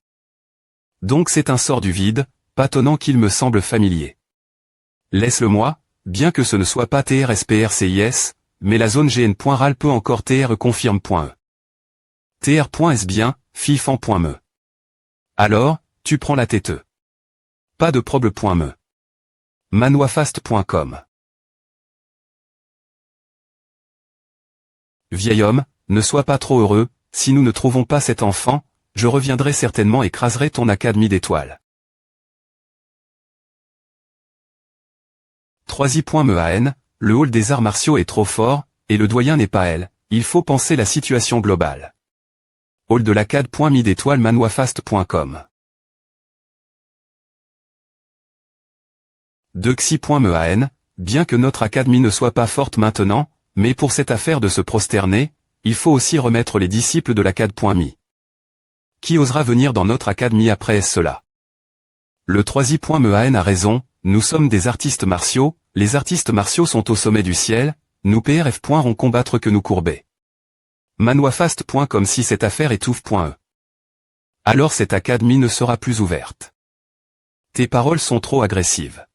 Donc c'est un sort du vide, pas tonnant qu'il me semble familier. Laisse-le-moi, bien que ce ne soit pas TRSPRCIS, mais la zone GN.RAL peut encore TR confirme.e. TR.S bien, fifan.me. Alors, tu prends la tête. Pas de problème.me. Manuafast.com. Vieil homme, ne sois pas trop heureux, si nous ne trouvons pas cet enfant, je reviendrai certainement et écraserai ton académie d'étoiles. 3i.mean, le hall des arts martiaux est trop fort, et le doyen n'est pas elle, il faut penser la situation globale. Hall de l'acad.mi d'étoiles manuafast.com. 2xi.mean, bien que notre académie ne soit pas forte maintenant, mais pour cette affaire de se prosterner, il faut aussi remettre les disciples de l'acad.mi. Qui osera venir dans notre académie après cela? Le 3i.mean a raison, nous sommes des artistes martiaux, les artistes martiaux sont au sommet du ciel, nous PRF.rons combattre que nous courber. Manuafast.com si cette affaire étouffe.e. Alors cette académie ne sera plus ouverte. Tes paroles sont trop agressives.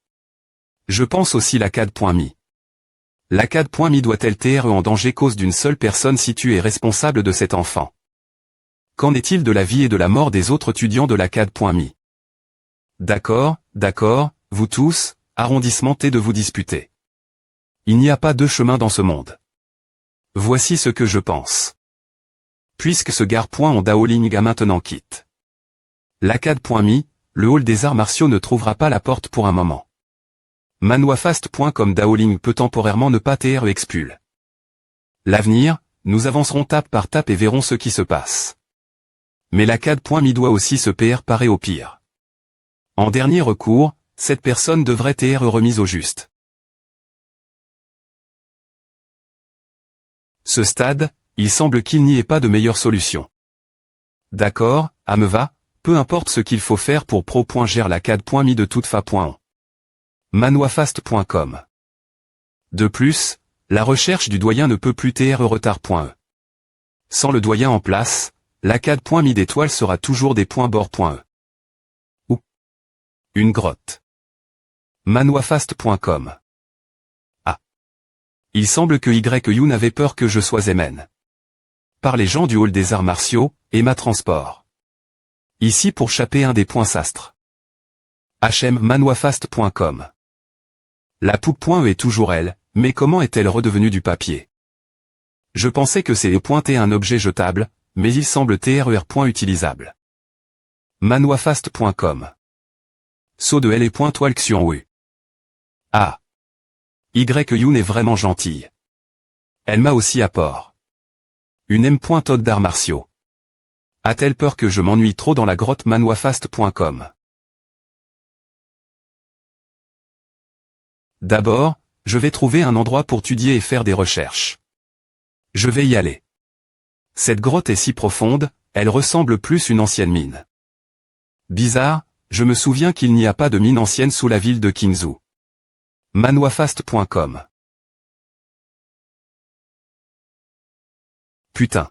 Je pense aussi l'acad.mi. L'acad.mi doit-elle TRE en danger cause d'une seule personne si tu es responsable de cet enfant? Qu'en est-il de la vie et de la mort des autres étudiants de l'acad.mi? D'accord, vous tous, arrondissement T de vous disputer. Il n'y a pas deux chemins dans ce monde. Voici ce que je pense. Puisque ce gare-point en Daoling a maintenant quitte l'acad.mi, le hall des arts martiaux ne trouvera pas la porte pour un moment. Manuafast.com Daoling peut temporairement ne pas TRE expul. L'avenir, nous avancerons tape par tape et verrons ce qui se passe. Mais l'acad.mi doit aussi se préparer au pire. En dernier recours, cette personne devrait être remise au juste. Ce stade, il semble qu'il n'y ait pas de meilleure solution. D'accord, me va, peu importe ce qu'il faut faire pour pro.gère l'acad.mi de toute fa.on. Manuafast.com. De plus, la recherche du doyen ne peut plus TRE retard.e. Sans le doyen en place, l'acad.mi d'étoile sera toujours des points bord.e. Ou une grotte. Manuafast.com. Ah. Il semble que YU avait peur que je sois MN. Par les gens du hall des arts martiaux, et ma transport. Ici pour chaper un des points sastres. Manuafast.com. La poupe.e est toujours elle, mais comment est-elle redevenue du papier? Je pensais que c'est pointer un objet jetable, mais il semble TRER.utilisable. Manuafast.com. Saut de L et toile Xianwu. Ah. YU est vraiment gentille. Elle m'a aussi apport. Une M.Todd d'arts martiaux. A-t-elle peur que je m'ennuie trop dans la grotte? Manuafast.com. D'abord, je vais trouver un endroit pour étudier et faire des recherches. Je vais y aller. Cette grotte est si profonde, elle ressemble plus une ancienne mine. Bizarre, je me souviens qu'il n'y a pas de mine ancienne sous la ville de Qingzhou. Manuafast.com. Putain.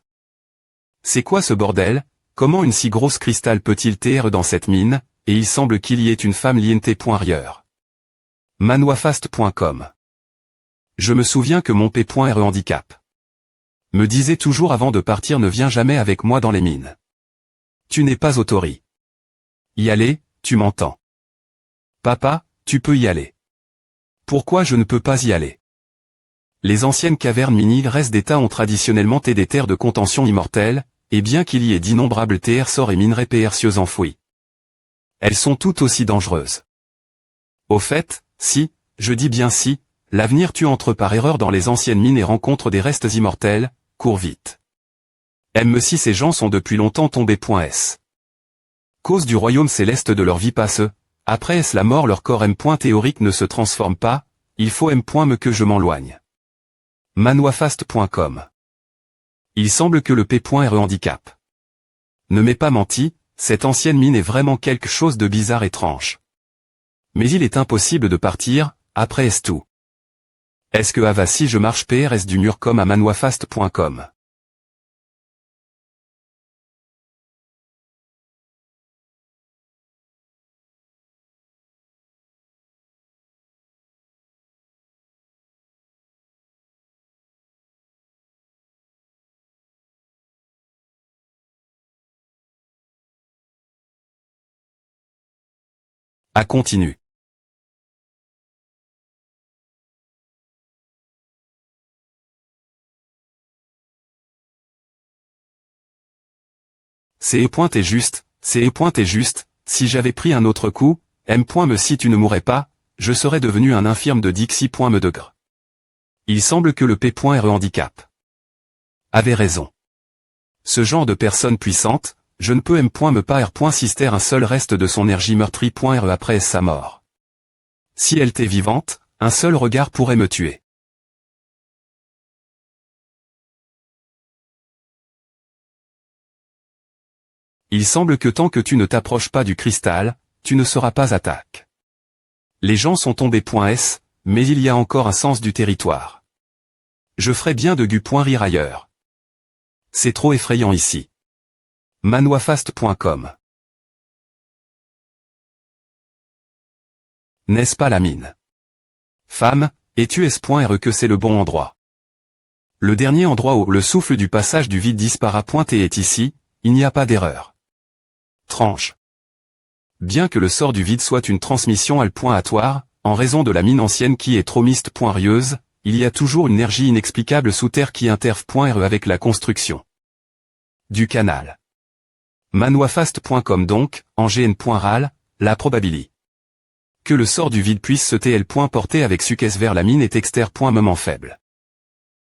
C'est quoi ce bordel? Comment une si grosse cristal peut-il TR dans cette mine, et il semble qu'il y ait une femme liente.rieure. Manuafast.com. Je me souviens que mon P.R handicap me disait toujours avant de partir ne viens jamais avec moi dans les mines. Tu n'es pas autori. Y aller, tu m'entends. Papa, tu peux y aller. Pourquoi je ne peux pas y aller? Les anciennes cavernes minières restent d'État ont traditionnellement été des terres de contention immortelles, et bien qu'il y ait d'innombrables terres sorts et minerais précieux enfouis. Elles sont toutes aussi dangereuses. Au fait, si, je dis bien si, l'avenir tu entres par erreur dans les anciennes mines et rencontres des restes immortels, cours vite. Si ces gens sont depuis longtemps tombés.s. Cause du royaume céleste de leur vie passe, après la mort leur corps M. théorique ne se transforme pas, il faut M. me que je m'enloigne. Manoifast.com. Il semble que le P.R handicap. Ne m'ai pas menti, cette ancienne mine est vraiment quelque chose de bizarre étrange. Mais il est impossible de partir, après est tout. Est-ce que Ava si je marche PRS du mur comme à manoifast.com. À continue. C'est est juste, si j'avais pris un autre coup, me si tu ne mourrais pas, je serais devenu un infirme de Dixie. Me degré. Il semble que le P.R handicap avait raison. Ce genre de personne puissante, je ne peux me pas sister un seul reste de son énergie meurtrie. Après sa mort. Si elle était vivante, un seul regard pourrait me tuer. Il semble que tant que tu ne t'approches pas du cristal, tu ne seras pas attaque. Les gens sont tombés. Mais il y a encore un sens du territoire. Je ferais bien de rire ailleurs. C'est trop effrayant ici. Manoifast.com. N'est-ce pas la mine? Femme, es-tu es.re que c'est le bon endroit? Le dernier endroit où le souffle du passage du vide disparaît. Et est ici, il n'y a pas d'erreur. Tranche. Bien que le sort du vide soit une transmission aléatoire, en raison de la mine ancienne qui est trop rieuse, il y a toujours une énergie inexplicable sous terre qui interfère avec la construction du canal. Manoifast.com donc, en gn.ral, la probabilité que le sort du vide puisse se porter avec succès vers la mine est moment faible.